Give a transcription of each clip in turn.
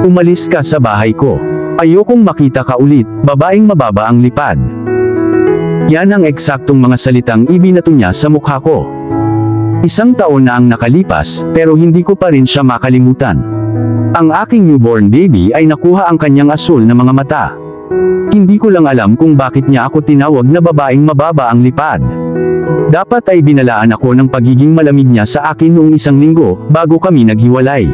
Umalis ka sa bahay ko. Ayokong makita ka ulit, babaeng mababa ang lipad. Yan ang eksaktong mga salitang ibinato niya sa mukha ko. Isang taon na ang nakalipas, pero hindi ko pa rin siya makalimutan. Ang aking newborn baby ay nakuha ang kanyang asul na mga mata. Hindi ko lang alam kung bakit niya ako tinawag na babaeng mababa ang lipad. Dapat ay binalaan ako ng pagiging malamig niya sa akin noong 1 linggo, bago kami naghiwalay.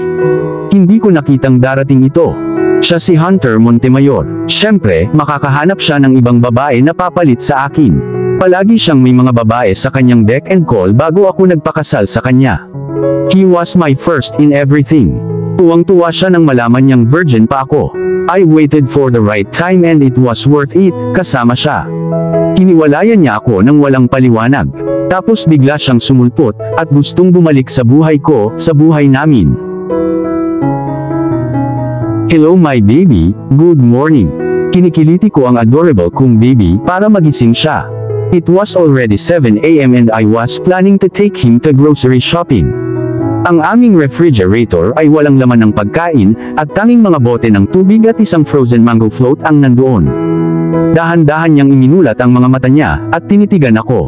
Hindi ko nakitang darating ito. Siya si Hunter Montemayor. Siyempre, makakahanap siya ng ibang babae na papalit sa akin. Palagi siyang may mga babae sa kanyang beck and call bago ako nagpakasal sa kanya. He was my first in everything. Tuwang-tuwa siya nang malaman niyang virgin pa ako. I waited for the right time and it was worth it, kasama siya. Hiniwalayan niya ako nang walang paliwanag. Tapos bigla siyang sumulpot, at gustong bumalik sa buhay ko, sa buhay namin. Hello my baby, good morning. Kinikiliti ko ang adorable kong baby para magising siya. It was already 7 AM and I was planning to take him to grocery shopping. Ang aming refrigerator ay walang laman ng pagkain, at tanging mga bote ng tubig at isang frozen mango float ang nandoon. Dahan-dahan niyang iminulat ang mga mata niya, at tinitigan ako.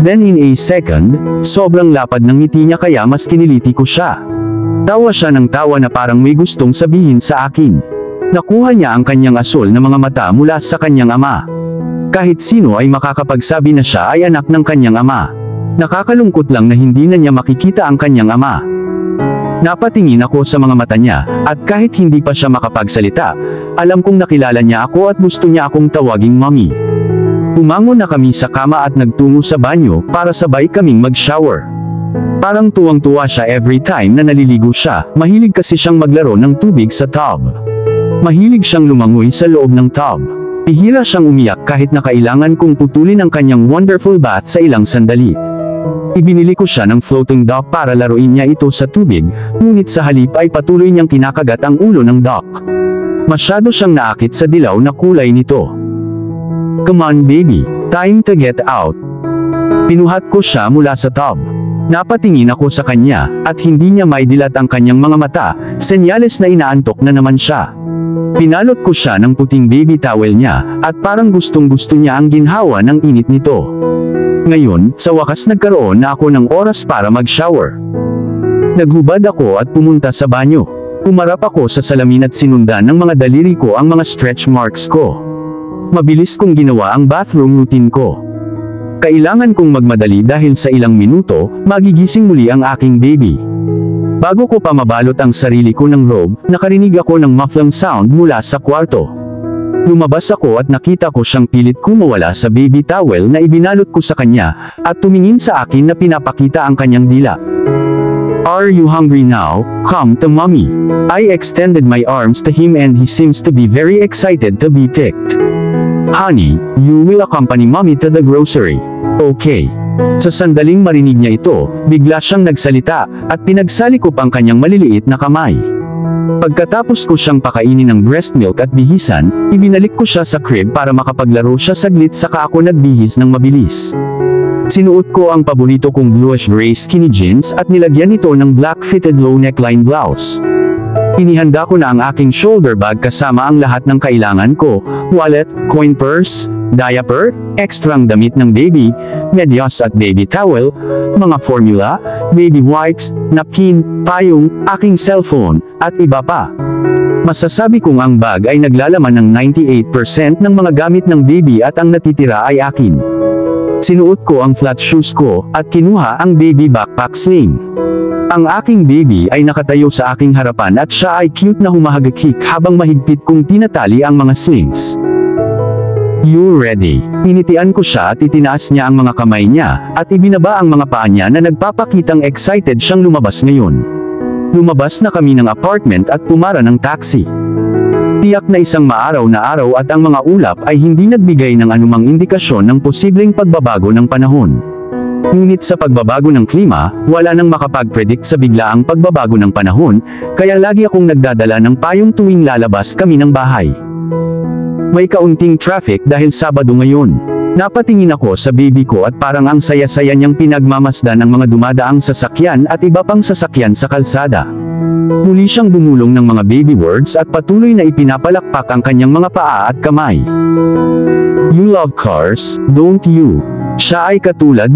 Then in a second, sobrang lapad ng ngiti niya kaya mas kiniliti ko siya. Tawa siya ng tawa na parang may gustong sabihin sa akin. Nakuha niya ang kanyang asul na mga mata mula sa kanyang ama. Kahit sino ay makakapagsabi na siya ay anak ng kanyang ama. Nakakalungkot lang na hindi na niya makikita ang kanyang ama. Napatingin ako sa mga mata niya, at kahit hindi pa siya makapagsalita, alam kong nakilala niya ako at gusto niya akong tawaging mommy. Umangon na kami sa kama at nagtungo sa banyo para sabay kaming mag-shower. Parang tuwang-tuwa siya every time na naliligo siya, mahilig kasi siyang maglaro ng tubig sa tub. Mahilig siyang lumangoy sa loob ng tub. Bihira siyang umiyak kahit na kailangan kong putulin ang kanyang wonderful bath sa ilang sandali. Ibinili ko siya ng floating dock para laruin niya ito sa tubig, ngunit sa halip ay patuloy niyang kinakagat ang ulo ng dock. Masyado siyang naakit sa dilaw na kulay nito. Come on baby, time to get out. Pinuhat ko siya mula sa tub. Napatingin ako sa kanya, at hindi niya maidilat ang kanyang mga mata, senyales na inaantok na naman siya. Pinalot ko siya ng puting baby towel niya, at parang gustong-gusto niya ang ginhawa ng init nito. Ngayon, sa wakas nagkaroon na ako ng oras para mag-shower. Naghubad ako at pumunta sa banyo. Umarap ako sa salamin at sinundan ng mga daliri ko ang mga stretch marks ko. Mabilis kong ginawa ang bathroom routine ko. Kailangan kong magmadali dahil sa ilang minuto, magigising muli ang aking baby. Bago ko pa mabalot ang sarili ko ng robe, nakarinig ako ng muffling sound mula sa kwarto. Lumabas ako at nakita ko siyang pilit kumawala sa baby towel na ibinalot ko sa kanya, at tumingin sa akin na pinapakita ang kanyang dila. Are you hungry now? Come to mommy. I extended my arms to him and he seems to be very excited to be picked. Honey, you will accompany mommy to the grocery. Okay. Sa sandaling marinig niya ito, bigla siyang nagsalita, at pinagsalikop ang kanyang maliliit na kamay. Pagkatapos ko siyang pakainin ng breast milk at bihisan, ibinalik ko siya sa crib para makapaglaro siya saglit saka ako nagbihis ng mabilis. Sinuot ko ang paborito kong bluish gray skinny jeans at nilagyan ito ng black fitted low neckline blouse. Inihanda ko na ang aking shoulder bag kasama ang lahat ng kailangan ko, wallet, coin purse, diaper, ekstrang damit ng baby, medyas at baby towel, mga formula, baby wipes, napkin, payong, aking cellphone, at iba pa. Masasabi kong ang bag ay naglalaman ng 98% ng mga gamit ng baby at ang natitira ay akin. Sinuot ko ang flat shoes ko, at kinuha ang baby backpack sling. Ang aking baby ay nakatayo sa aking harapan at siya ay cute na humahagakik habang mahigpit kong tinatali ang mga slings. You ready? Pinitian ko siya at itinaas niya ang mga kamay niya, at ibinaba ang mga paa niya na nagpapakitang excited siyang lumabas ngayon. Lumabas na kami ng apartment at pumara ng taxi. Tiyak na isang maaraw na araw at ang mga ulap ay hindi nagbigay ng anumang indikasyon ng posibleng pagbabago ng panahon. Ngunit sa pagbabago ng klima, wala nang makapag-predict sa biglaang pagbabago ng panahon, kaya lagi akong nagdadala ng payong tuwing lalabas kami ng bahay. May kaunting traffic dahil Sabado ngayon. Napatingin ako sa baby ko at parang ang saya-saya niyang pinagmamasdan ng mga dumadaang sasakyan at iba pang sasakyan sa kalsada. Muli siyang bumulong ng mga baby words at patuloy na ipinapalakpak ang kanyang mga paa at kamay. You love cars, don't you? Siya ay katulad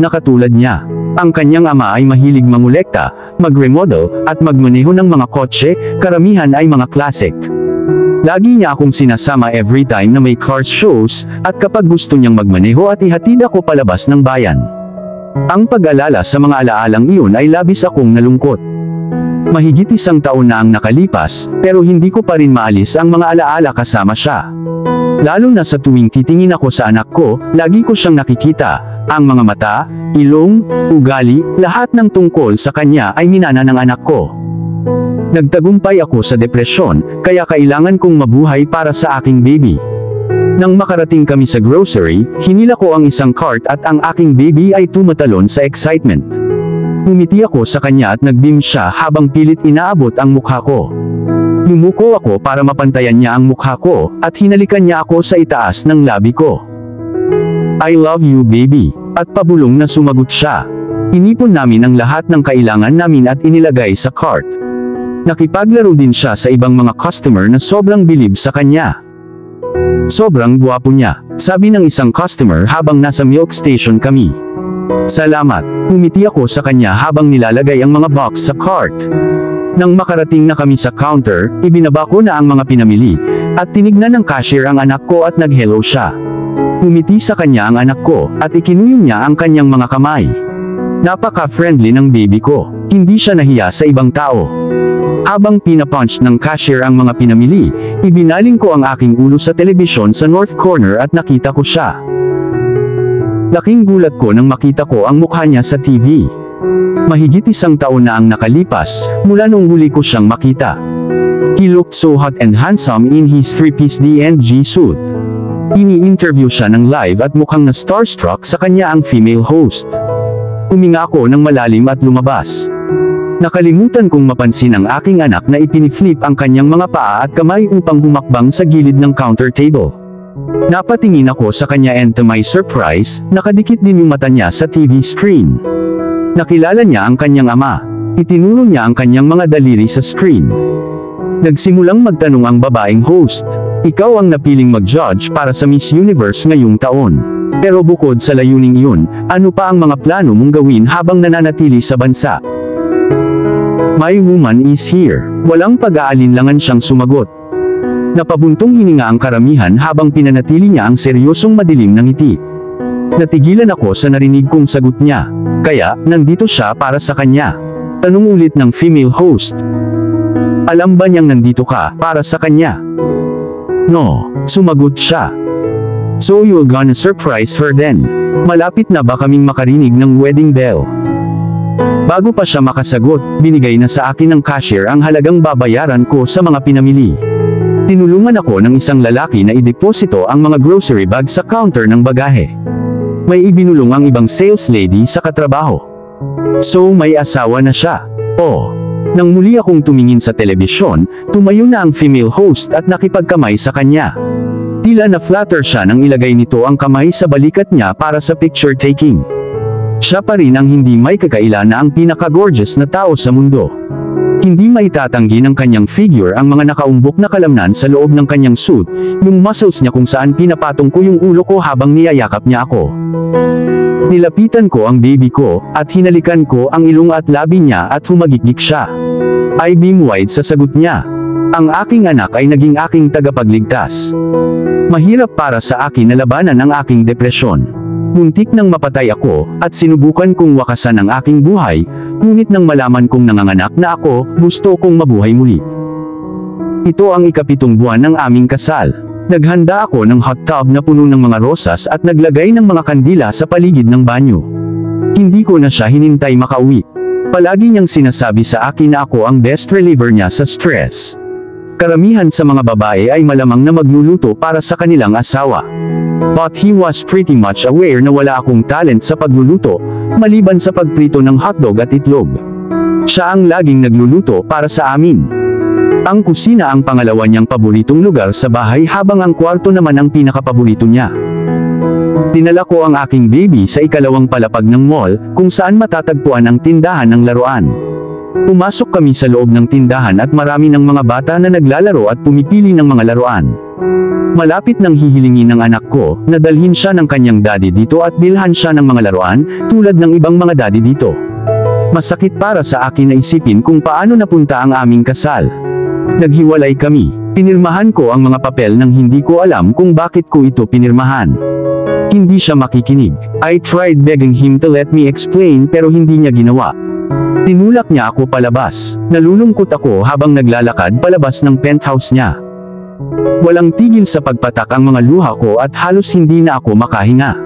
niya. Ang kanyang ama ay mahilig mangolekta, mag-remodel, at magmaneho ng mga kotse, karamihan ay mga classic. Lagi niya akong sinasama every time na may cars shows, at kapag gusto niyang magmaneho at ihatid ako palabas ng bayan. Ang pag-alala sa mga alaalang iyon ay labis akong nalungkot. Mahigit 1 taon na ang nakalipas, pero hindi ko pa rin maalis ang mga alaala kasama siya. Lalo na sa tuwing titingin ako sa anak ko, lagi ko siyang nakikita, ang mga mata, ilong, ugali, lahat ng tungkol sa kanya ay minana ng anak ko. Nagtagumpay ako sa depresyon, kaya kailangan kong mabuhay para sa aking baby. Nang makarating kami sa grocery, hinila ko ang isang cart at ang aking baby ay tumatalon sa excitement. Umiti ako sa kanya at nagbeam siya habang pilit inaabot ang mukha ko. Yumuko ako para mapantayan niya ang mukha ko, at hinalikan niya ako sa itaas ng labi ko. I love you baby, at pabulong na sumagot siya. Inipon namin ang lahat ng kailangan namin at inilagay sa cart. Nakipaglaro din siya sa ibang mga customer na sobrang bilib sa kanya. Sobrang gwapo niya, sabi ng isang customer habang nasa milk station kami. Salamat, umiti ako sa kanya habang nilalagay ang mga box sa cart. Nang makarating na kami sa counter, ibinaba ko na ang mga pinamili, at tinignan ng cashier ang anak ko at nag-hello siya. Umiti sa kanya ang anak ko, at ikinuyong niya ang kanyang mga kamay. Napaka-friendly ng baby ko, hindi siya nahiya sa ibang tao. Habang pinapunch ng cashier ang mga pinamili, ibinaling ko ang aking ulo sa telebisyon sa north corner at nakita ko siya. Laking gulat ko nang makita ko ang mukha niya sa TV. Mahigit 1 taon na ang nakalipas, mula nung huli ko siyang makita. He looked so hot and handsome in his 3-piece D&G suit. Ini-interview siya ng live at mukhang na starstruck sa kanya ang female host. Huminga ako ng malalim at lumabas. Nakalimutan kong mapansin ang aking anak na ipiniflip ang kanyang mga paa at kamay upang humakbang sa gilid ng counter table. Napatingin ako sa kanya and to my surprise, nakadikit din yung mata niya sa TV screen. Nakilala niya ang kanyang ama. Itinuro niya ang kanyang mga daliri sa screen. Nagsimulang magtanong ang babaeng host. Ikaw ang napiling mag-judge para sa Miss Universe ngayong taon. Pero bukod sa layuning iyon, ano pa ang mga plano mong gawin habang nananatili sa bansa? My woman is here. Walang pag-aalinlangan siyang sumagot. Napabuntong hininga ang karamihan habang pinanatili niya ang seryosong madilim ng ngiti. Natigilan ako sa narinig kong sagot niya. Kaya, nandito siya para sa kanya. Tanong ulit ng female host. Alam ba niyang nandito ka para sa kanya? No, sumagot siya. So you're gonna surprise her then. Malapit na ba kaming makarinig ng wedding bell? Bago pa siya makasagot, binigay na sa akin ng cashier ang halagang babayaran ko sa mga pinamili. Tinulungan ako ng isang lalaki na ideposito ang mga grocery bag sa counter ng bagahe. May ibinulong ang ibang sales lady sa katrabaho. So may asawa na siya. Oh. Nang muli akong tumingin sa telebisyon, tumayo na ang female host at nakipagkamay sa kanya. Tila na-flatter siya nang ilagay nito ang kamay sa balikat niya para sa picture taking. Siya pa rin ang hindi may kakaila na ang pinaka-gorgeous na tao sa mundo. Hindi maitatanggi ng kanyang figure ang mga nakaumbok na kalamnan sa loob ng kanyang suit, yung muscles niya kung saan pinapatong ko yung ulo ko habang niyayakap niya ako. Nilapitan ko ang baby ko, at hinalikan ko ang ilong at labi niya at humagikik siya. I beam wide sa sagot niya. Ang aking anak ay naging aking tagapagligtas. Mahirap para sa akin na labanan ang aking depresyon. Muntik nang mapatay ako, at sinubukan kong wakasan ang aking buhay, ngunit nang malaman kong nanganganak na ako, gusto kong mabuhay muli. Ito ang ika-7 buwan ng aming kasal. Naghanda ako ng hot tub na puno ng mga rosas at naglagay ng mga kandila sa paligid ng banyo. Hindi ko na siya hinintay makauwi. Palagi niyang sinasabi sa akin na ako ang best reliever niya sa stress. Karamihan sa mga babae ay malamang na magluluto para sa kanilang asawa. But he was pretty much aware na wala akong talent sa pagluluto, maliban sa pagprito ng hotdog at itlog. Siya ang laging nagluluto para sa amin. Ang kusina ang pangalawa niyang paboritong lugar sa bahay habang ang kwarto naman ang pinakapaborito niya. Dinala ko ang aking baby sa ikalawang palapag ng mall, kung saan matatagpuan ang tindahan ng laruan. Pumasok kami sa loob ng tindahan at marami ng mga bata na naglalaro at pumipili ng mga laruan. Malapit nang hihilingin ng anak ko na dalhin siya ng kanyang daddy dito at bilhan siya ng mga laruan, tulad ng ibang mga daddy dito. Masakit para sa akin na isipin kung paano napunta ang aming kasal. Naghiwalay kami. Pinirmahan ko ang mga papel nang hindi ko alam kung bakit ko ito pinirmahan. Hindi siya makikinig. I tried begging him to let me explain pero hindi niya ginawa. Tinulak niya ako palabas. Nalulungkot ako habang naglalakad palabas ng penthouse niya. Walang tigil sa pagpatak ang mga luha ko at halos hindi na ako makahinga.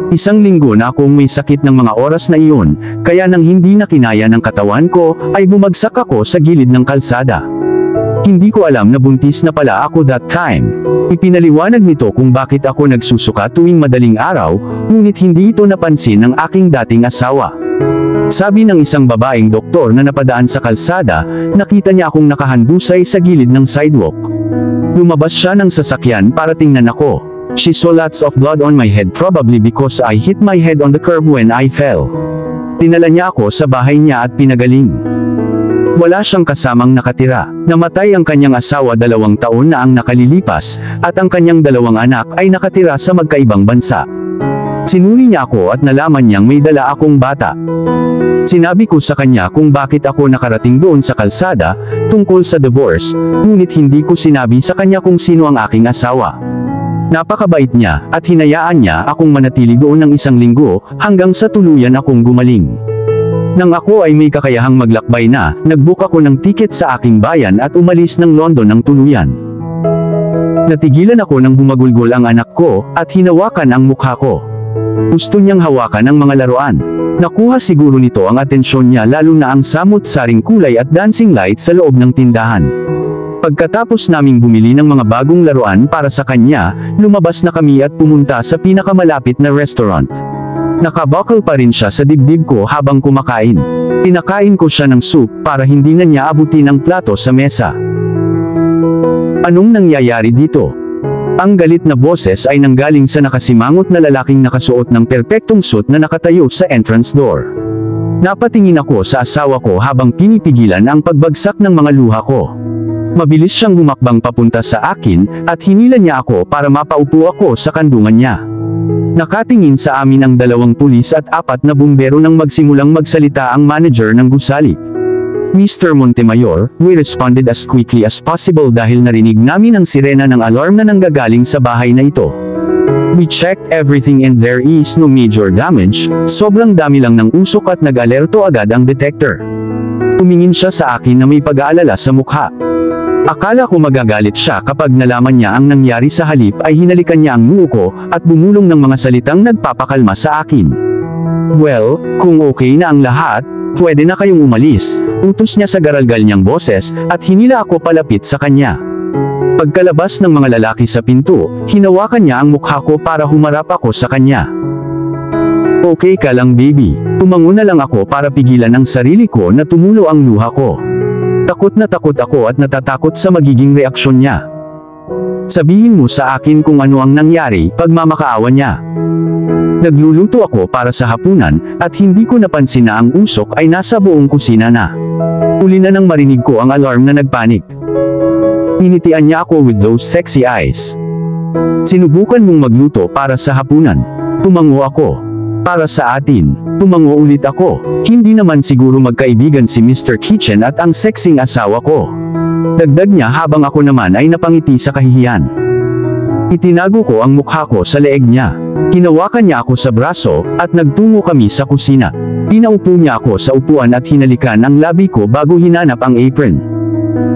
Isang linggo na akong may sakit ng mga oras na iyon, kaya nang hindi na kinaya ng katawan ko, ay bumagsak ako sa gilid ng kalsada. Hindi ko alam na buntis na pala ako that time. Ipinaliwanag nito kung bakit ako nagsusuka tuwing madaling araw, ngunit hindi ito napansin ng aking dating asawa. Sabi ng isang babaeng doktor na napadaan sa kalsada, nakita niya akong nakahandusay sa gilid ng sidewalk. Lumabas siya ng sasakyan para tingnan ako. She saw lots of blood on my head probably because I hit my head on the curb when I fell. Dinala niya ako sa bahay niya at pinagaling. Wala siyang kasamang nakatira. Namatay ang kanyang asawa 2 taon na ang nakalilipas, at ang kanyang 2 anak ay nakatira sa magkaibang bansa. Sinuri niya ako at nalaman niyang may dala akong bata. Sinabi ko sa kanya kung bakit ako nakarating doon sa kalsada, tungkol sa divorce, ngunit hindi ko sinabi sa kanya kung sino ang aking asawa. Napakabait niya, at hinayaan niya akong manatili doon ng 1 linggo, hanggang sa tuluyan akong gumaling. Nang ako ay may kakayahang maglakbay na, nag-book ako ng tiket sa aking bayan at umalis ng London ng tuluyan. Natigilan ako nang humagulgol ang anak ko, at hinawakan ang mukha ko. Gusto niyang hawakan ang mga laruan. Nakuha siguro nito ang atensyon niya lalo na ang samut-saring kulay at dancing light sa loob ng tindahan. Pagkatapos naming bumili ng mga bagong laruan para sa kanya, lumabas na kami at pumunta sa pinakamalapit na restaurant. Nakabakal pa rin siya sa dibdib ko habang kumakain. Pinakain ko siya ng soup para hindi na niya abutin ang plato sa mesa. Anong nangyayari dito? Ang galit na boses ay nanggaling sa nakasimangot na lalaking nakasuot ng perpektong suit na nakatayo sa entrance door. Napatingin ako sa asawa ko habang pinipigilan ang pagbagsak ng mga luha ko. Mabilis siyang humakbang papunta sa akin, at hinila niya ako para mapaupo ako sa kandungan niya. Nakatingin sa amin ang 2 pulis at 4 na bumbero nang magsimulang magsalita ang manager ng gusali. Mr. Montemayor, we responded as quickly as possible dahil narinig namin ang sirena ng alarm na nanggagaling sa bahay na ito. We checked everything and there is no major damage, sobrang dami lang ng usok at nag-alerto agad ang detector. Tumingin siya sa akin na may pag-aalala sa mukha. Akala ko magagalit siya kapag nalaman niya ang nangyari, sa halip ay hinalikan niya ang noo ko, at bumulong ng mga salitang nagpapakalma sa akin. Well, kung okay na ang lahat, pwede na kayong umalis, utos niya sa garalgal niyang boses, at hinila ako palapit sa kanya. Pagkalabas ng mga lalaki sa pinto, hinawakan niya ang mukha ko para humarap ako sa kanya. Okay ka lang baby, tumango na lang ako para pigilan ang sarili ko na tumulo ang luha ko. Takot na takot ako at natatakot sa magiging reaksyon niya. Sabihin mo sa akin kung ano ang nangyari, pagmamakaawa niya. Nagluluto ako para sa hapunan, at hindi ko napansin na ang usok ay nasa buong kusina na. Uli na nang marinig ko ang alarm na nagpanik. Initian niya ako with those sexy eyes. Sinubukan mong magluto para sa hapunan. Tumango ako. Para sa atin. Tumango ulit ako. Hindi naman siguro magkaibigan si Mr. Kitchen at ang sexing asawa ko. Dagdag niya habang ako naman ay napangiti sa kahihiyan. Itinago ko ang mukha ko sa leeg niya. Hinawakan niya ako sa braso, at nagtungo kami sa kusina. Pinaupo niya ako sa upuan at hinalikan ang labi ko bago hinanap ang apron.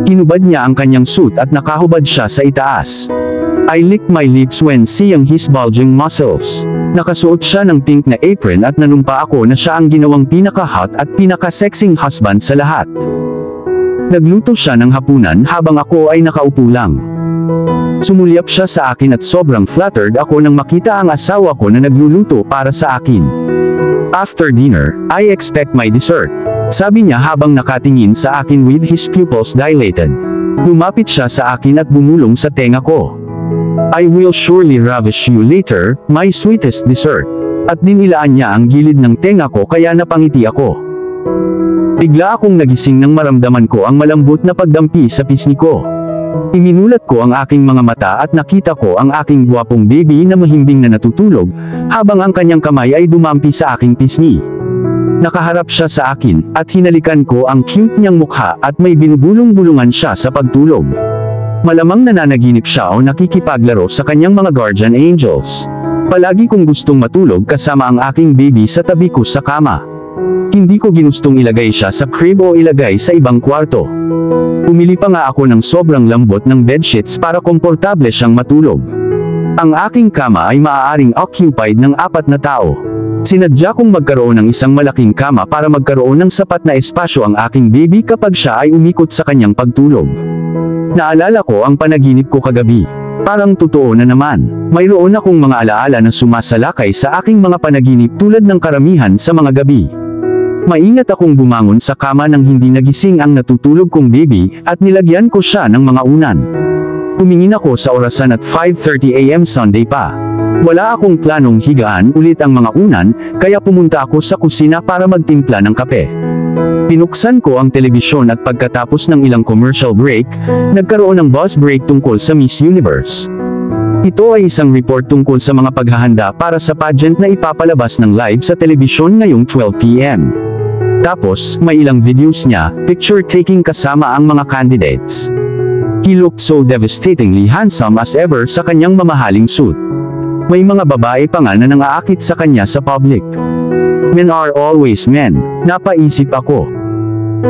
Hinubad niya ang kanyang suit at nakahubad siya sa itaas. I licked my lips when seeing his bulging muscles. Nakasuot siya ng pink na apron at nanumpa ako na siya ang ginawang pinaka-hot at pinaka-sexing husband sa lahat. Nagluto siya ng hapunan habang ako ay nakaupo lang. Sumulyap siya sa akin at sobrang flattered ako nang makita ang asawa ko na nagluluto para sa akin. After dinner, I expect my dessert, sabi niya habang nakatingin sa akin with his pupils dilated. Lumapit siya sa akin at bumulong sa tenga ko. I will surely ravish you later, my sweetest dessert. At dinilaan niya ang gilid ng tenga ko kaya napangiti ako. Bigla akong nagising nang maramdaman ko ang malambot na pagdampi sa pisngi ko. Iminulat ko ang aking mga mata at nakita ko ang aking gwapong baby na mahimbing na natutulog, habang ang kanyang kamay ay dumampi sa aking pisngi. Nakaharap siya sa akin, at hinalikan ko ang cute niyang mukha at may binubulong-bulungan siya sa pagtulog. Malamang nananaginip siya o nakikipaglaro sa kanyang mga guardian angels. Palagi kong gustong matulog kasama ang aking baby sa tabi ko sa kama. Hindi ko ginustong ilagay siya sa crib o ilagay sa ibang kwarto. Pumili pa nga ako ng sobrang lambot ng bedsheets para komportable siyang matulog. Ang aking kama ay maaaring occupied ng 4 na tao. Sinadya kong magkaroon ng isang malaking kama para magkaroon ng sapat na espasyo ang aking baby kapag siya ay umikot sa kanyang pagtulog. Naalala ko ang panaginip ko kagabi. Parang totoo na naman. Mayroon akong mga alaala na sumasalakay sa aking mga panaginip tulad ng karamihan sa mga gabi. Maingat akong bumangon sa kama nang hindi nagising ang natutulog kong baby, at nilagyan ko siya ng mga unan. Tumingin ako sa orasan at 5:30 AM Sunday pa. Wala akong planong higaan ulit ang mga unan, kaya pumunta ako sa kusina para magtimpla ng kape. Pinuksan ko ang telebisyon at pagkatapos ng ilang commercial break, nagkaroon ng buzz break tungkol sa Miss Universe. Ito ay isang report tungkol sa mga paghahanda para sa pageant na ipapalabas ng live sa telebisyon ngayong 12 PM. Tapos, may ilang videos niya, picture taking kasama ang mga candidates. He looked so devastatingly handsome as ever sa kanyang mamahaling suit. May mga babae pa nga na nangaakit sa kanya sa public. Men are always men, napaisip ako.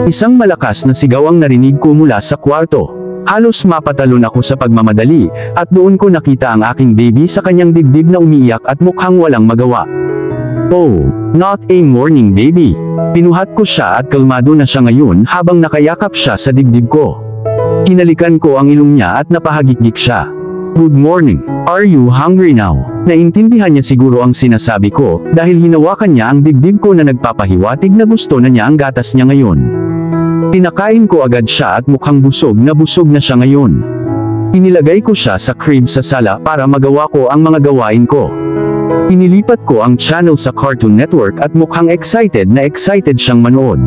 Isang malakas na sigaw ang narinig ko mula sa kwarto. Halos mapatalon ako sa pagmamadali, at doon ko nakita ang aking baby sa kanyang dibdib na umiiyak at mukhang walang magawa. Oh, not a morning baby. Pinuhat ko siya at kalmado na siya ngayon habang nakayakap siya sa dibdib ko. Hinalikan ko ang ilong niya at napahagikik siya. Good morning. Are you hungry now? Naintindihan niya siguro ang sinasabi ko, dahil hinawakan niya ang dibdib ko na nagpapahiwatig na gusto na niya ang gatas niya ngayon. Pinakain ko agad siya at mukhang busog na siya ngayon. Inilagay ko siya sa crib sa sala para magawa ko ang mga gawain ko. Inilipat ko ang channel sa Cartoon Network at mukhang excited siyang manood.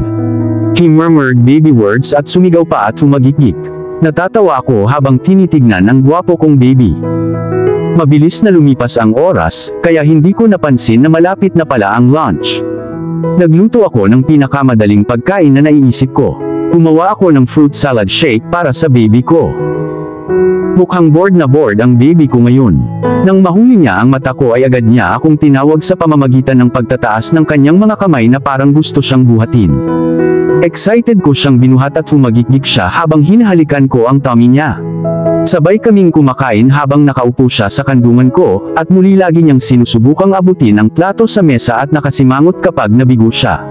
He murmured baby words at sumigaw pa at humagikik. Natatawa ako habang tinitignan ang gwapo kong baby. Mabilis na lumipas ang oras, kaya hindi ko napansin na malapit na pala ang lunch. Nagluto ako ng pinakamadaling pagkain na naiisip ko. Gumawa ako ng fruit salad shake para sa baby ko. Mukhang bored na bored ang baby ko ngayon. Nang mahuli niya ang mata ko ay agad niya akong tinawag sa pamamagitan ng pagtataas ng kanyang mga kamay na parang gusto siyang buhatin. Excited ko siyang binuhat at humagikik siya habang hinahalikan ko ang tummy niya. Sabay kaming kumakain habang nakaupo siya sa kandungan ko, at muli lagi niyang sinusubukang abutin ang plato sa mesa at nakasimangot kapag nabigo siya.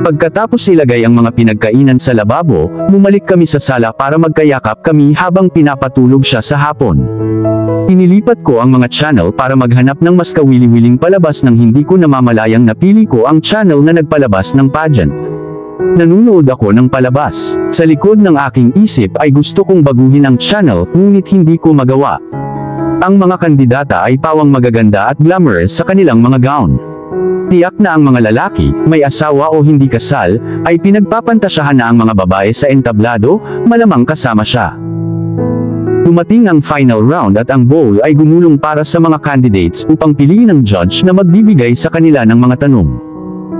Pagkatapos ilagay ang mga pinagkainan sa lababo, bumalik kami sa sala para magkayakap kami habang pinapatulog siya sa hapon. Inilipat ko ang mga channel para maghanap ng mas kawili-wiling palabas nang hindi ko namamalayang napili ko ang channel na nagpalabas ng pageant. Nanunood ako ng palabas. Sa likod ng aking isip ay gusto kong baguhin ang channel, ngunit hindi ko magawa. Ang mga kandidata ay pawang magaganda at glamorous sa kanilang mga gown. Tiyak na ang mga lalaki, may asawa o hindi kasal, ay pinagpapantasyahan na ang mga babae sa entablado, malamang kasama siya. Dumating ang final round at ang bowl ay gumulong para sa mga candidates upang piliin ang judge na magbibigay sa kanila ng mga tanong.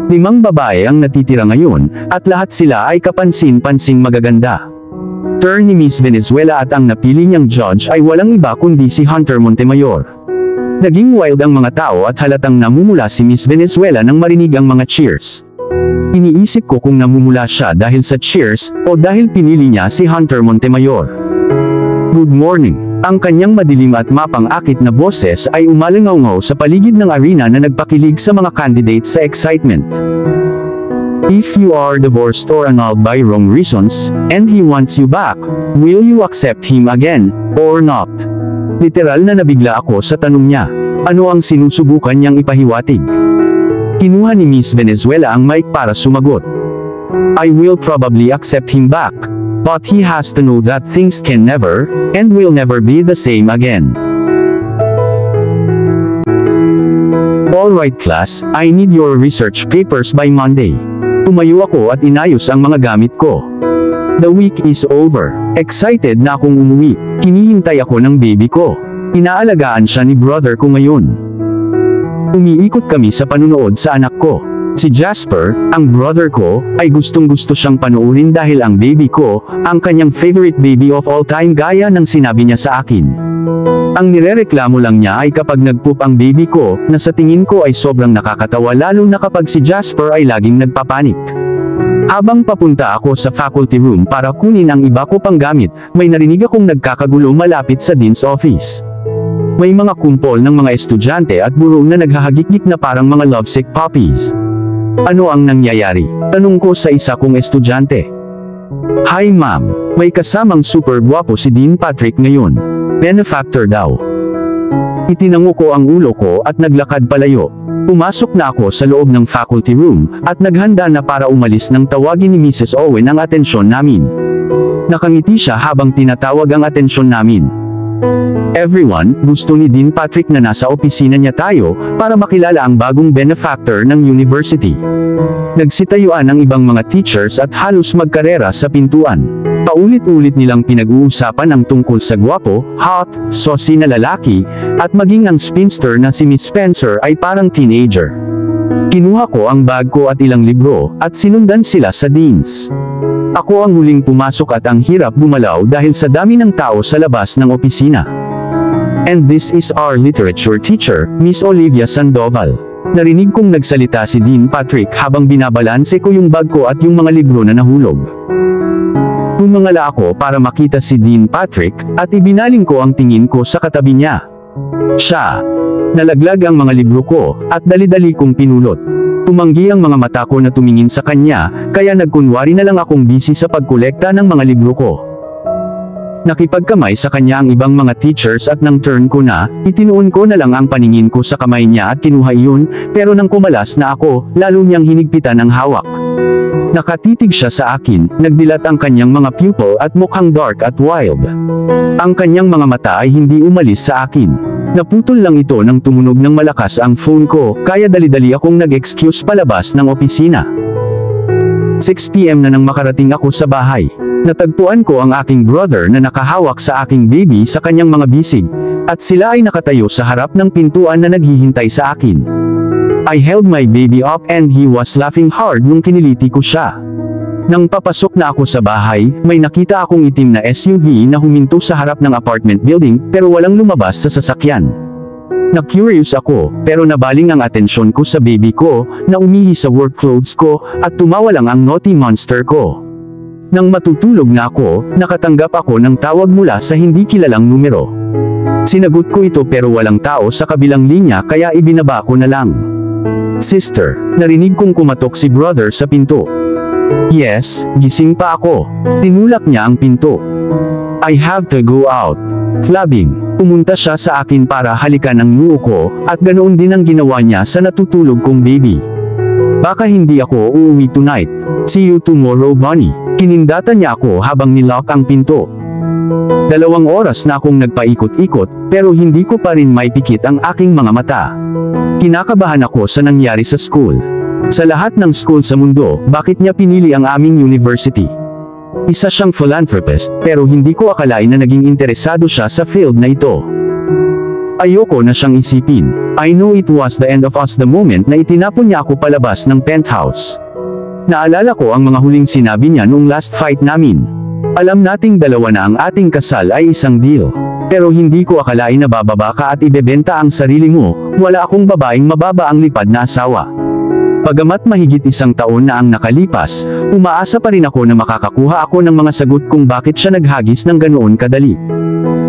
5 babae ang natitira ngayon, at lahat sila ay kapansin-pansing magaganda. Turn ni Miss Venezuela at ang napili niyang judge ay walang iba kundi si Hunter Montemayor. Naging wild ang mga tao at halatang namumula si Miss Venezuela nang marinig ang mga cheers. Iniisip ko kung namumula siya dahil sa cheers, o dahil pinili niya si Hunter Montemayor. Good morning. Ang kanyang madilim at mapang-akit na boses ay umalingaw sa paligid ng arena na nagpakilig sa mga candidates sa excitement. If you are divorced or annulled by wrong reasons, and he wants you back, will you accept him again, or not? Literal na nabigla ako sa tanong niya. Ano ang sinusubukan niyang ipahiwatig? Kinuha ni Miss Venezuela ang mic para sumagot. I will probably accept him back. But he has to know that things can never, and will never be the same again. Alright class, I need your research papers by Monday. Tumayo ako at inayos ang mga gamit ko. The week is over. Excited na akong umuwi. Hinihintay ako ng baby ko. Inaalagaan siya ni brother ko ngayon. Umiikot kami sa panunood sa anak ko. Si Jasper, ang brother ko, ay gustong-gusto siyang panoorin dahil ang baby ko, ang kanyang favorite baby of all time gaya ng sinabi niya sa akin. Ang nirereklamo lang niya ay kapag nagpoop ang baby ko, na sa tingin ko ay sobrang nakakatawa lalo na kapag si Jasper ay laging nagpapanik. Habang papunta ako sa faculty room para kunin ang iba ko pang gamit, may narinig akong nagkakagulo malapit sa dean's office. May mga kumpol ng mga estudyante at guro na naghahagikik na parang mga lovesick puppies. Ano ang nangyayari? Tanong ko sa isa kong estudyante. Hi ma'am, may kasamang super gwapo si Dean Patrick ngayon. Benefactor daw. Itinango ko ang ulo ko at naglakad palayo. Pumasok na ako sa loob ng faculty room, at naghanda na para umalis nang tawagin ni Mrs. Owen ang atensyon namin. Nakangiti siya habang tinatawag ang atensyon namin. Everyone, gusto ni Dean Patrick na nasa opisina niya tayo, para makilala ang bagong benefactor ng university. Nagsitayuan ang ibang mga teachers at halos magkarera sa pintuan. Paulit-ulit nilang pinag-uusapan ang tungkol sa gwapo, hot, saucy na lalaki, at maging ang spinster na si Miss Spencer ay parang teenager. Kinuha ko ang bag ko at ilang libro, at sinundan sila sa deans. Ako ang huling pumasok at ang hirap bumalaw dahil sa dami ng tao sa labas ng opisina. And this is our literature teacher, Miss Olivia Sandoval. Narinig kong nagsalita si Dean Patrick habang binabalanse ko yung bag ko at yung mga libro na nahulog. Tumangala ako para makita si Dean Patrick, at ibinaling ko ang tingin ko sa katabi niya. Siya. Nalaglag ang mga libro ko, at dali-dali kong pinulot. Tumanggi ang mga mata ko na tumingin sa kanya, kaya nagkunwari na lang akong busy sa pagkolekta ng mga libro ko. Nakipagkamay sa kanya ang ibang mga teachers at nang turn ko na, itinuon ko na lang ang paningin ko sa kamay niya at kinuha iyon, pero nang kumalas na ako, lalo niyang hinigpitan ang hawak. Nakatitig siya sa akin, nagdilat ang kanyang mga pupil at mukhang dark at wild. Ang kanyang mga mata ay hindi umalis sa akin. Naputol lang ito nang tumunog ng malakas ang phone ko, kaya dali-dali akong nag-excuse palabas ng opisina. 6 PM na nang makarating ako sa bahay. Natagpuan ko ang aking brother na nakahawak sa aking baby sa kanyang mga bisig, at sila ay nakatayo sa harap ng pintuan na naghihintay sa akin. I held my baby up and he was laughing hard nung kiniliti ko siya. Nang papasok na ako sa bahay, may nakita akong itim na SUV na huminto sa harap ng apartment building, pero walang lumabas sa sasakyan. Na-curious ako, pero nabaling ang atensyon ko sa baby ko, na umihi sa work clothes ko, at tumawa lang ang naughty monster ko. Nang matutulog na ako, nakatanggap ako ng tawag mula sa hindi kilalang numero. Sinagot ko ito pero walang tao sa kabilang linya kaya ibinaba ko na lang. Sister, narinig kong kumatok si brother sa pinto. Yes, gising pa ako. Tinulak niya ang pinto. I have to go out. Clubbing. Pumunta siya sa akin para halikan ang noo ko, at ganoon din ang ginawa niya sa natutulog kong baby. Baka hindi ako uuwi tonight. See you tomorrow, Bunny. Kinindatan niya ako habang nilock ang pinto. 2 oras na akong nagpaikot-ikot, pero hindi ko pa rin maipikit ang aking mga mata. Kinakabahan ako sa nangyari sa school. Sa lahat ng school sa mundo, bakit niya pinili ang aming university? Isa siyang philanthropist, pero hindi ko akalain na naging interesado siya sa field na ito. Ayoko na siyang isipin. I know it was the end of us the moment na itinapon niya ako palabas ng penthouse. Naalala ko ang mga huling sinabi niya noong last fight namin. Alam nating dalawa na ang ating kasal ay isang deal. Pero hindi ko akalain na bababa ka at ibebenta ang sarili mo, wala akong babaeng mababa ang lipad na asawa. Bagamat mahigit 1 taon na ang nakalipas, umaasa pa rin ako na makakakuha ako ng mga sagot kung bakit siya naghagis ng ganoon kadali.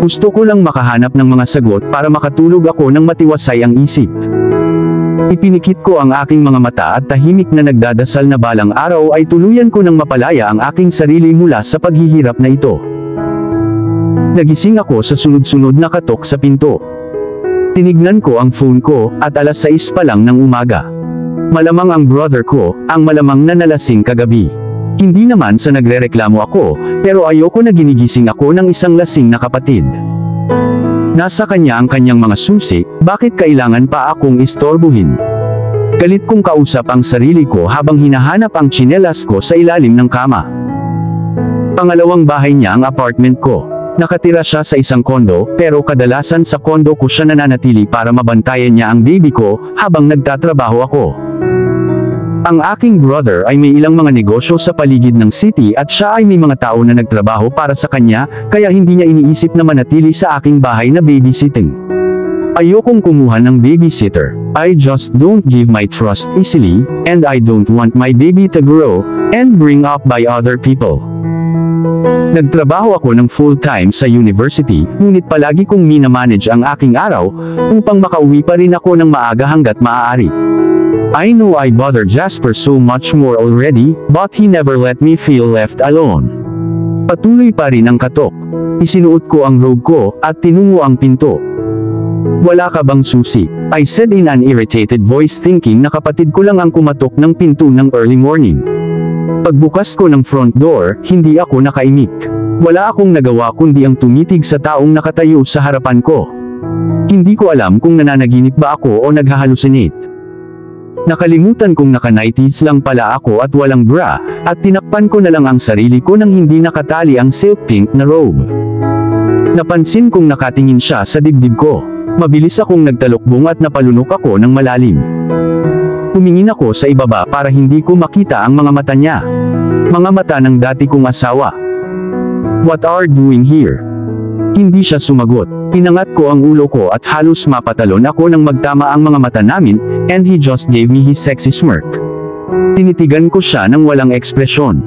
Gusto ko lang makahanap ng mga sagot para makatulog ako ng matiwasay ang isip. Ipinikit ko ang aking mga mata at tahimik na nagdadasal na balang araw ay tuluyan ko ng mapalaya ang aking sarili mula sa paghihirap na ito. Nagising ako sa sunod-sunod na katok sa pinto. Tinignan ko ang phone ko, at 6:00 pa lang ng umaga. Malamang ang brother ko, ang malamang na nalasing kagabi. Hindi naman sa nagrereklamo ako, pero ayoko na ginigising ako ng isang lasing na kapatid. Nasa kanya ang kanyang mga susi, bakit kailangan pa akong istorbuhin? Galit kong kausap ang sarili ko habang hinahanap ang tsinelas ko sa ilalim ng kama. Pangalawang bahay niya ang apartment ko. Nakatira siya sa isang kondo, pero kadalasan sa kondo ko siya nananatili para mabantayan niya ang baby ko habang nagtatrabaho ako. Ang aking brother ay may ilang mga negosyo sa paligid ng city at siya ay may mga tao na nagtrabaho para sa kanya, kaya hindi niya iniisip na manatili sa aking bahay na babysitting. Ayokong kumuha ng babysitter. I just don't give my trust easily, and I don't want my baby to grow and bring up by other people. Nagtrabaho ako ng full-time sa university, ngunit palagi kong minamanage ang aking araw, upang makauwi pa rin ako ng maaga hanggat maaari. I know I bother Jasper so much more already, but he never let me feel left alone. Patuloy pa rin ang katok. Isinuot ko ang robe ko, at tinungo ang pinto. Wala ka bang susi? I said in an irritated voice, thinking na kapatid ko lang ang kumatok ng pinto ng early morning. Pagbukas ko ng front door, hindi ako nakaimik. Wala akong nagawa kundi ang tumitig sa taong nakatayo sa harapan ko. Hindi ko alam kung nananaginip ba ako o naghahalusinate. Nakalimutan kong naka-nighties lang pala ako at walang bra, at tinakpan ko na lang ang sarili ko nang hindi nakatali ang silk pink na robe. Napansin kong nakatingin siya sa dibdib ko. Mabilis akong nagtalukbong at napalunok ako ng malalim. Tumingin ako sa ibaba para hindi ko makita ang mga mata niya. Mga mata ng dati kong asawa. What are you doing here? Hindi siya sumagot. Inangat ko ang ulo ko at halos mapatalon ako nang magtama ang mga mata namin, and he just gave me his sexy smirk. Tinitigan ko siya ng walang ekspresyon.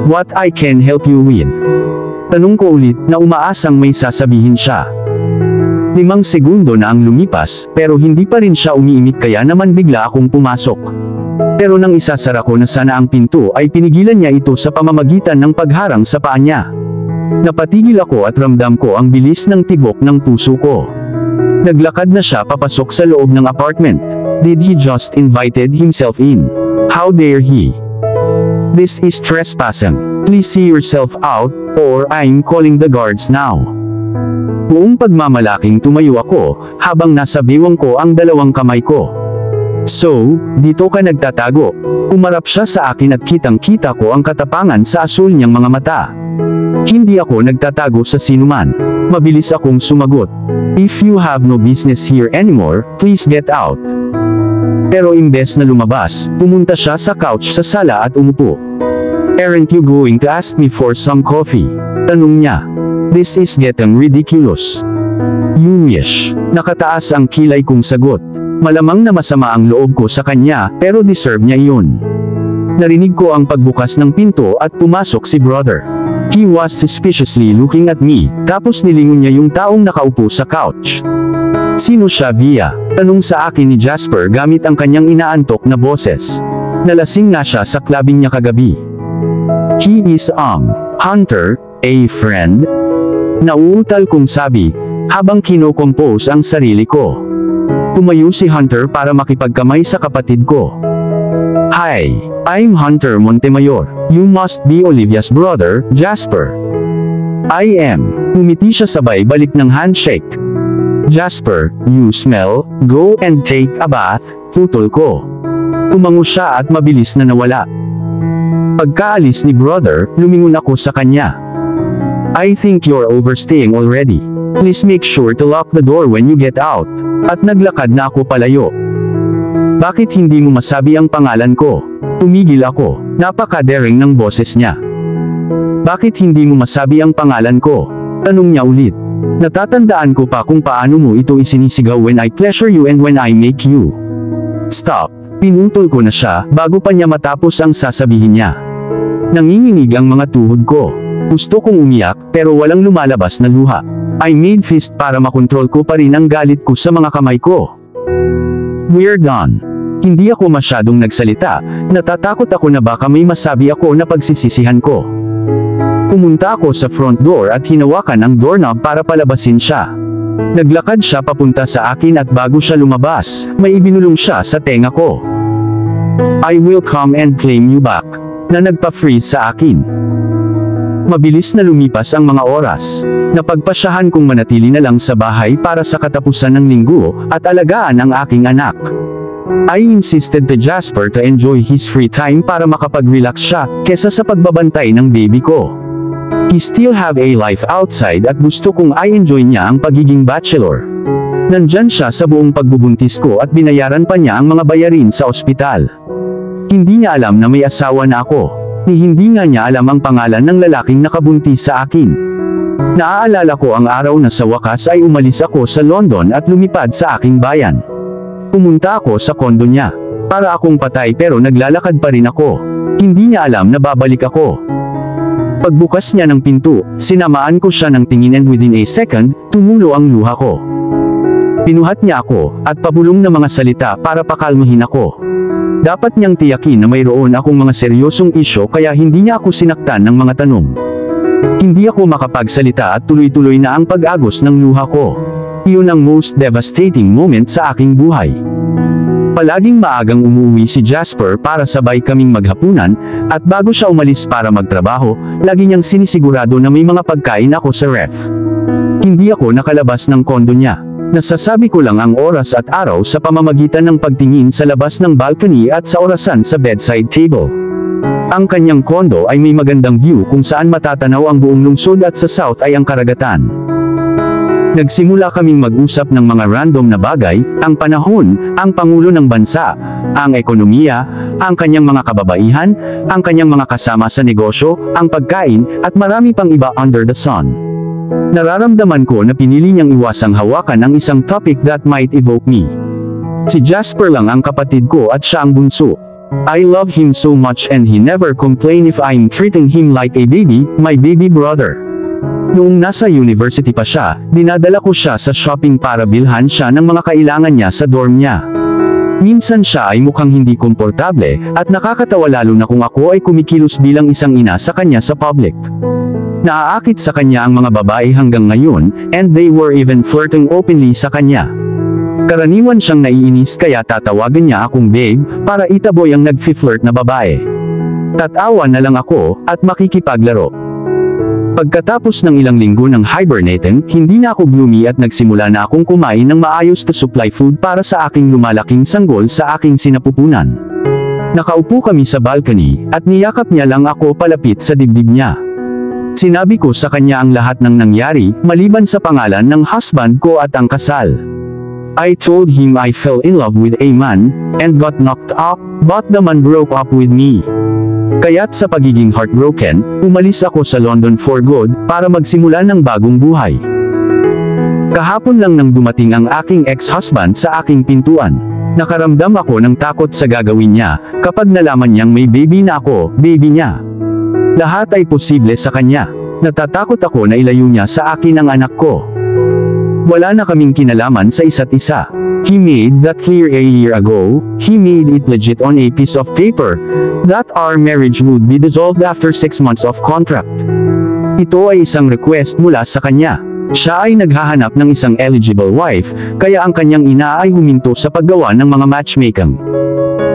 What I can help you with? Tanong ko ulit na umaasang may sasabihin siya. 5 segundo na ang lumipas, pero hindi pa rin siya umiimik kaya naman bigla akong pumasok. Pero nang isasara ko na sana ang pinto ay pinigilan niya ito sa pamamagitan ng pagharang sa paa niya. Napatigil ako at ramdam ko ang bilis ng tibok ng puso ko. Naglakad na siya papasok sa loob ng apartment. Did he just invited himself in? How dare he? This is trespassing. Please see yourself out, or I'm calling the guards now. Buong pagmamalaking tumayo ako, habang nasa bewang ko ang 2 kamay ko. So, dito ka nagtatago. Umarap siya sa akin at kitang-kita ko ang katapangan sa asul niyang mga mata. Hindi ako nagtatago sa sinuman. Mabilis akong sumagot. If you have no business here anymore, please get out. Pero imbes na lumabas, pumunta siya sa couch sa sala at umupo. Aren't you going to ask me for some coffee? Tanong niya. This is getting ridiculous. You wish. Nakataas ang kilay kong sagot. Malamang na masama ang loob ko sa kanya, pero deserve niya iyon. Narinig ko ang pagbukas ng pinto at pumasok si brother. He was suspiciously looking at me, tapos nilingon niya yung taong nakaupo sa couch. Sino siya, Via? Tanong sa akin ni Jasper gamit ang kanyang inaantok na boses. Nalasing nga siya sa clubbing niya kagabi. He is Hunter, a friend? Nauutal kong sabi, habang kino-compose ang sarili ko. Tumayo si Hunter para makipagkamay sa kapatid ko. Hi, I'm Hunter Montemayor. You must be Olivia's brother, Jasper. I am. Umiti siya sabay balik ng handshake. Jasper, you smell, go and take a bath, putol ko. Tumango siya at mabilis na nawala. Pagkaalis ni brother, lumingon ako sa kanya. I think you're overstaying already. Please make sure to lock the door when you get out. At naglakad na ako palayo. Bakit hindi mo masabi ang pangalan ko? Tumigil ako. Napaka-daring ng boses niya. Bakit hindi mo masabi ang pangalan ko? Tanong niya ulit. Natatandaan ko pa kung paano mo ito isinisigaw when I pleasure you and when I make you. Stop. Pinutol ko na siya bago pa niya matapos ang sasabihin niya. Nanginginig ang mga tuhod ko. Gusto kong umiyak pero walang lumalabas na luha. I made fist para makontrol ko pa rin ang galit ko sa mga kamay ko. We're done. Hindi ako masyadong nagsalita, natatakot ako na baka may masabi ako na pagsisisihan ko. Pumunta ako sa front door at hinawakan ang doorknob para palabasin siya. Naglakad siya papunta sa akin at bago siya lumabas, may ibinulong siya sa tenga ko. I will come and claim you back. Na nagpa-freeze sa akin. Mabilis na lumipas ang mga oras. Napagpasyahan kong manatili na lang sa bahay para sa katapusan ng linggo, at alagaan ang aking anak. I insisted to Jasper to enjoy his free time para makapag-relax siya, kesa sa pagbabantay ng baby ko. He still have a life outside at gusto kong i-enjoy niya ang pagiging bachelor. Nandyan siya sa buong pagbubuntis ko at binayaran pa niya ang mga bayarin sa ospital. Hindi niya alam na may asawa na ako, ni hindi nga niya alam ang pangalan ng lalaking nakabuntis sa akin. Naaalala ko ang araw na sa wakas ay umalis ako sa London at lumipad sa aking bayan. Pumunta ako sa kondo niya. Para akong patay pero naglalakad pa rin ako. Hindi niya alam na babalik ako. Pagbukas niya ng pinto, sinamaan ko siya ng tingin and within a second, tumulo ang luha ko. Pinuhat niya ako, at pabulong na mga salita para pakalmahin ako. Dapat niyang tiyakin na mayroon akong mga seryosong isyo kaya hindi niya ako sinaktan ng mga tanong. Hindi ako makapagsalita at tuloy-tuloy na ang pag-agos ng luha ko. Iyon ang most devastating moment sa aking buhay. Palaging maagang umuwi si Jasper para sabay kaming maghapunan, at bago siya umalis para magtrabaho, lagi niyang sinisigurado na may mga pagkain ako sa ref. Hindi ako nakalabas ng kondo niya. Nasasabi ko lang ang oras at araw sa pamamagitan ng pagtingin sa labas ng balcony at sa orasan sa bedside table. Ang kanyang kondo ay may magandang view kung saan matatanaw ang buong lungsod at sa south ay ang karagatan. Nagsimula kaming mag-usap ng mga random na bagay, ang panahon, ang pangulo ng bansa, ang ekonomiya, ang kanyang mga kababaihan, ang kanyang mga kasama sa negosyo, ang pagkain, at marami pang iba under the sun. Nararamdaman ko na pinili niyang iwasang hawakan ang isang topic that might evoke me. Si Jasper lang ang kapatid ko at siya ang bunso. I love him so much and he never complain if I'm treating him like a baby, my baby brother. Noong nasa university pa siya, dinadala ko siya sa shopping para bilhan siya ng mga kailangan niya sa dorm niya. Minsan siya ay mukhang hindi komportable, at nakakatawa lalo na kung ako ay kumikilos bilang isang ina sa kanya sa public. Naaakit sa kanya ang mga babae hanggang ngayon, and they were even flirting openly sa kanya. Karaniwan siyang naiinis kaya tatawagan niya akong babe, para itaboy ang nag-flirt na babae. Tatawa na lang ako, at makikipaglaro. Pagkatapos ng ilang linggo ng hibernating, hindi na ako gloomy at nagsimula na akong kumain ng maayos na supply food para sa aking lumalaking sanggol sa aking sinapupunan. Nakaupo kami sa balcony, at niyakap niya lang ako palapit sa dibdib niya. Sinabi ko sa kanya ang lahat ng nangyari, maliban sa pangalan ng husband ko at ang kasal. I told him I fell in love with a man, and got knocked up, but the man broke up with me. Kaya't sa pagiging heartbroken, umalis ako sa London for good, para magsimula ng bagong buhay. Kahapon lang nang dumating ang aking ex-husband sa aking pintuan. Nakaramdam ako ng takot sa gagawin niya, kapag nalaman niyang may baby na ako, baby niya. Lahat ay posible sa kanya. Natatakot ako na ilayo niya sa akin ang anak ko. Wala na kaming kinalaman sa isa't isa. He made that clear a year ago. He made it legit on a piece of paper, that our marriage would be dissolved after 6 months of contract. Ito ay isang request mula sa kanya. Siya ay naghahanap ng isang eligible wife, kaya ang kanyang ina ay huminto sa paggawa ng mga matchmaking.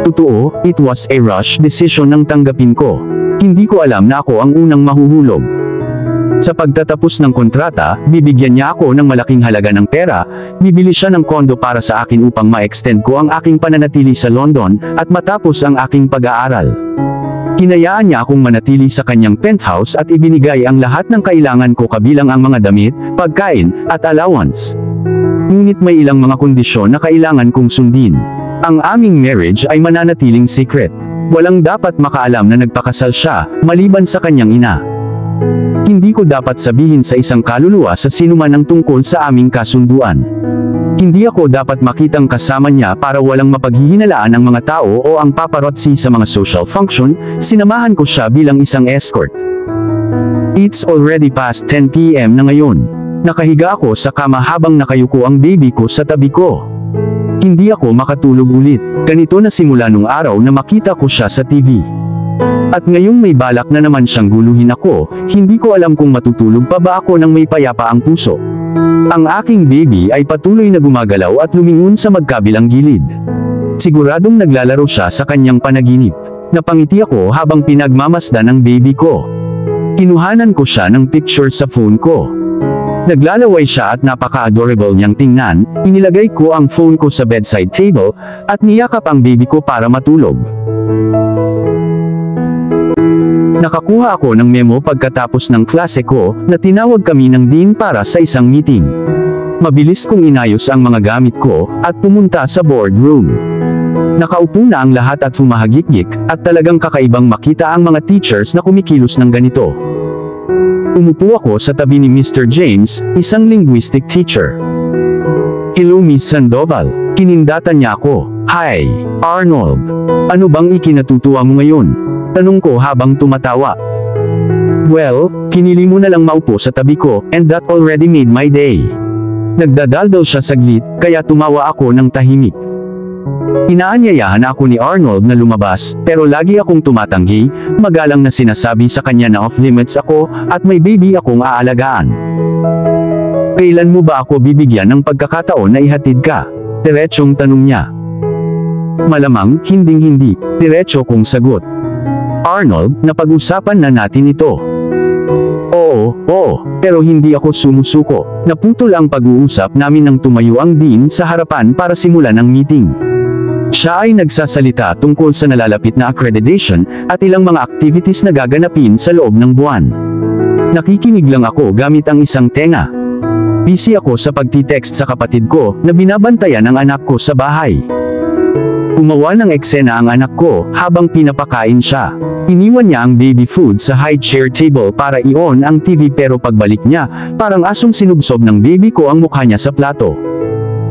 Totoo, it was a rush decision nang tanggapin ko. Hindi ko alam na ako ang unang mahuhulog. Sa pagtatapos ng kontrata, bibigyan niya ako ng malaking halaga ng pera, bibili siya ng kondo para sa akin upang ma-extend ko ang aking pananatili sa London, at matapos ang aking pag-aaral. Hinayaan niya akong manatili sa kanyang penthouse at ibinigay ang lahat ng kailangan ko kabilang ang mga damit, pagkain, at allowance. Ngunit may ilang mga kondisyon na kailangan kong sundin. Ang aming marriage ay mananatiling secret. Walang dapat makaalam na nagpakasal siya, maliban sa kanyang ina. Hindi ko dapat sabihin sa isang kaluluwa sa sinuman ang tungkol sa aming kasunduan. Hindi ako dapat makitang kasama niya para walang mapaghihinalaan ang mga tao o ang paparazzi sa mga social function. Sinamahan ko siya bilang isang escort. It's already past 10 PM na ngayon. Nakahiga ako sa kama habang nakayuko ang baby ko sa tabi ko. Hindi ako makatulog ulit. Ganito na simula nung araw na makita ko siya sa TV. At ngayong may balak na naman siyang guluhin ako, hindi ko alam kung matutulog pa ba ako nang may payapa ang puso. Ang aking baby ay patuloy na gumagalaw at lumingon sa magkabilang gilid. Siguradong naglalaro siya sa kanyang panaginip. Napangiti ako habang pinagmamasdan ang baby ko. Kinuhanan ko siya ng picture sa phone ko. Naglalaway siya at napaka-adorable niyang tingnan. Inilagay ko ang phone ko sa bedside table, at niyakap ang baby ko para matulog. Nakakuha ako ng memo pagkatapos ng klase ko, na tinawag kami ng dean para sa isang meeting. Mabilis kong inayos ang mga gamit ko, at pumunta sa boardroom. Nakaupo na ang lahat at humahagikgik, at talagang kakaibang makita ang mga teachers na kumikilos ng ganito. Umupo ako sa tabi ni Mr. James, isang linguistic teacher. "Hello Miss Sandoval," kinindatan niya ako. "Hi, Arnold. Ano bang ikinatutuwa mo ngayon?" Tanong ko habang tumatawa. "Well, pinili mo na lang maupo sa tabi ko, and that already made my day." Nagdadaldal siya saglit, kaya tumawa ako ng tahimik. Inaanyayahan ako ni Arnold na lumabas, pero lagi akong tumatanggi, magalang na sinasabi sa kanya na off-limits ako, at may baby akong aalagaan. "Kailan mo ba ako bibigyan ng pagkakataon na ihatid ka?" Diretsyong tanong niya. "Malamang, hinding-hindi," diretso kong sagot. "Arnold, napag-usapan na natin ito." Oo, pero hindi ako sumusuko." Naputol ang pag-uusap namin nang tumayo ang dean sa harapan para simulan ang meeting. Siya ay nagsasalita tungkol sa nalalapit na accreditation, at ilang mga activities na gaganapin sa loob ng buwan. Nakikinig lang ako gamit ang isang tenga. Busy ako sa pagtitext sa kapatid ko, na binabantayan ang anak ko sa bahay. Gumawa ng eksena ang anak ko, habang pinapakain siya. Iniwan niya ang baby food sa high chair table para i-on ang TV, pero pagbalik niya, parang asong sinubsob ng baby ko ang mukha niya sa plato.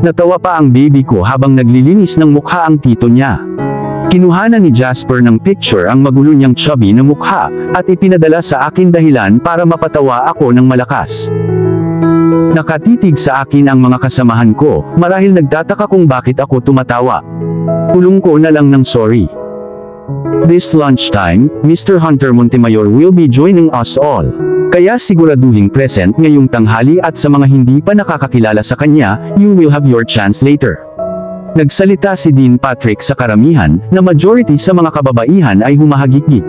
Natawa pa ang baby ko habang naglilinis ng mukha ang tito niya. Kinuhanan ni Jasper ng picture ang magulo niyang chubby na mukha, at ipinadala sa akin dahilan para mapatawa ako ng malakas. Nakatitig sa akin ang mga kasamahan ko, marahil nagtataka kung bakit ako tumatawa. Pulong ko na lang ng sorry. This lunchtime, Mr. Hunter Montemayor will be joining us all. Kaya siguraduhin present ngayong tanghali, at sa mga hindi pa nakakakilala sa kanya, you will have your chance later. Nagsalita si Dean Patrick sa karamihan, na majority sa mga kababaihan ay humahagikgik.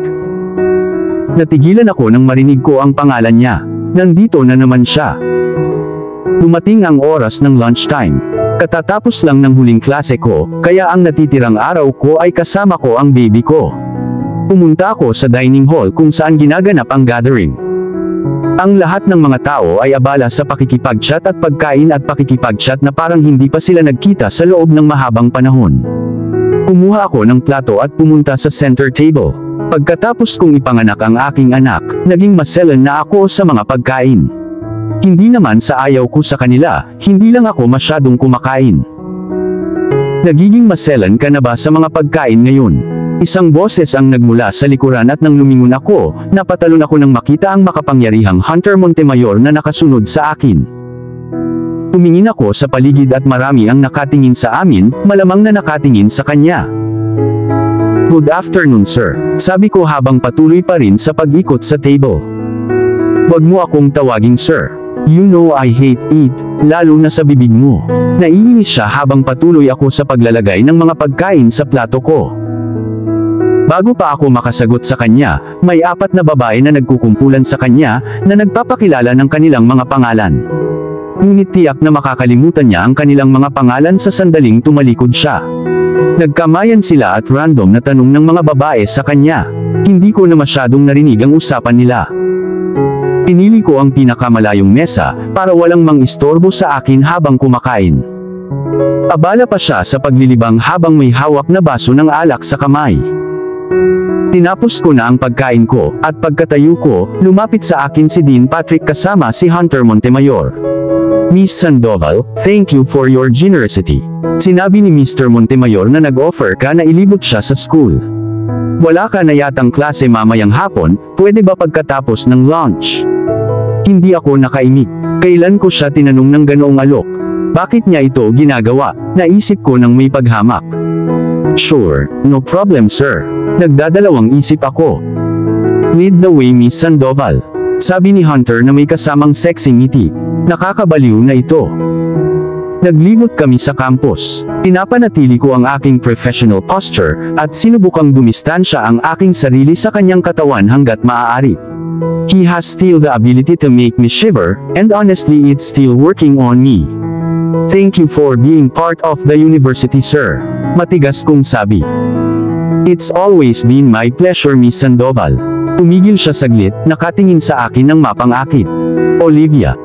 Natigilan ako nang marinig ko ang pangalan niya. Nandito na naman siya. Dumating ang oras ng lunchtime. Katatapos lang ng huling klase ko, kaya ang natitirang araw ko ay kasama ko ang baby ko. Pumunta ako sa dining hall kung saan ginaganap ang gathering. Ang lahat ng mga tao ay abala sa pakikipag-chat at pagkain at pakikipag-chat na parang hindi pa sila nagkita sa loob ng mahabang panahon. Kumuha ako ng plato at pumunta sa center table. Pagkatapos kong ipanganak ang aking anak, naging maselan na ako sa mga pagkain. Hindi naman sa ayaw ko sa kanila, hindi lang ako masyadong kumakain. "Nagiging maselan ka na ba sa mga pagkain ngayon?" Isang boses ang nagmula sa likuran, at nang lumingon ako, napatalon ako nang makita ang makapangyarihang Hunter Montemayor na nakasunod sa akin. Tumingin ako sa paligid at marami ang nakatingin sa amin, malamang na nakatingin sa kanya. "Good afternoon sir," sabi ko habang patuloy pa rin sa pag-ikot sa table. "Wag mo akong tawaging sir. You know I hate it, lalo na sa bibig mo." Naiinis siya habang patuloy ako sa paglalagay ng mga pagkain sa plato ko. Bago pa ako makasagot sa kanya, may 4 na babae na nagkukumpulan sa kanya, na nagpapakilala ng kanilang mga pangalan. Ngunit tiyak na makakalimutan niya ang kanilang mga pangalan sa sandaling tumalikod siya. Nagkamayan sila at random na tanong ng mga babae sa kanya. Hindi ko na masyadong narinig ang usapan nila. Pinili ko ang pinakamalayong mesa, para walang mang-istorbo sa akin habang kumakain. Abala pa siya sa paglilibang habang may hawak na baso ng alak sa kamay. Tinapos ko na ang pagkain ko, at pagkatayo ko, lumapit sa akin si Dean Patrick kasama si Hunter Montemayor. "Miss Sandoval, thank you for your generosity." Sinabi ni Mr. Montemayor na nag-offer ka na ilibot siya sa school. "Wala ka na yatang klase mamayang hapon, pwede ba pagkatapos ng lunch?" Hindi ako nakaimik. Kailan ko siya tinanong ng ganoong alok? Bakit niya ito ginagawa? Naisip ko nang may paghamak. "Sure, no problem sir." Nagdadalawang isip ako. "Lead the way Miss Sandoval," sabi ni Hunter na may kasamang sexy ngiti. Nakakabaliw na ito. Naglibot kami sa campus. Pinapanatili ko ang aking professional posture, at sinubukang dumistansya ang aking sarili sa kanyang katawan hanggat maaari. He has still the ability to make me shiver, and honestly it's still working on me. Thank you for being part of the university, sir. Matigas kong sabi. It's always been my pleasure, Miss Sandoval. Tumigil siya saglit, nakatingin sa akin ng mapang-akit. Olivia.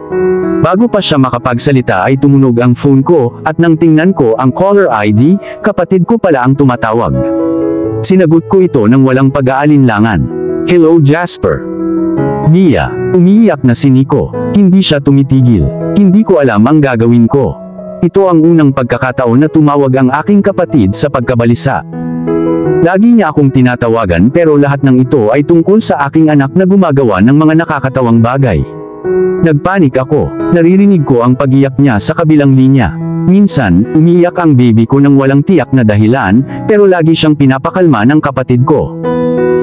Bago pa siya makapagsalita ay tumunog ang phone ko, at nang tingnan ko ang caller ID, kapatid ko pala ang tumatawag. Sinagot ko ito nang walang pag-aalinlangan. Hello Jasper. Via. Umiiyak na si Nico. Hindi siya tumitigil. Hindi ko alam ang gagawin ko. Ito ang unang pagkakataon na tumawag ang aking kapatid sa pagkabalisa. Lagi niya akong tinatawagan pero lahat ng ito ay tungkol sa aking anak na gumagawa ng mga nakakatawang bagay. Nagpanik ako. Naririnig ko ang pag-iyak niya sa kabilang linya. Minsan, umiiyak ang baby ko nang walang tiyak na dahilan, pero lagi siyang pinapakalma ng kapatid ko.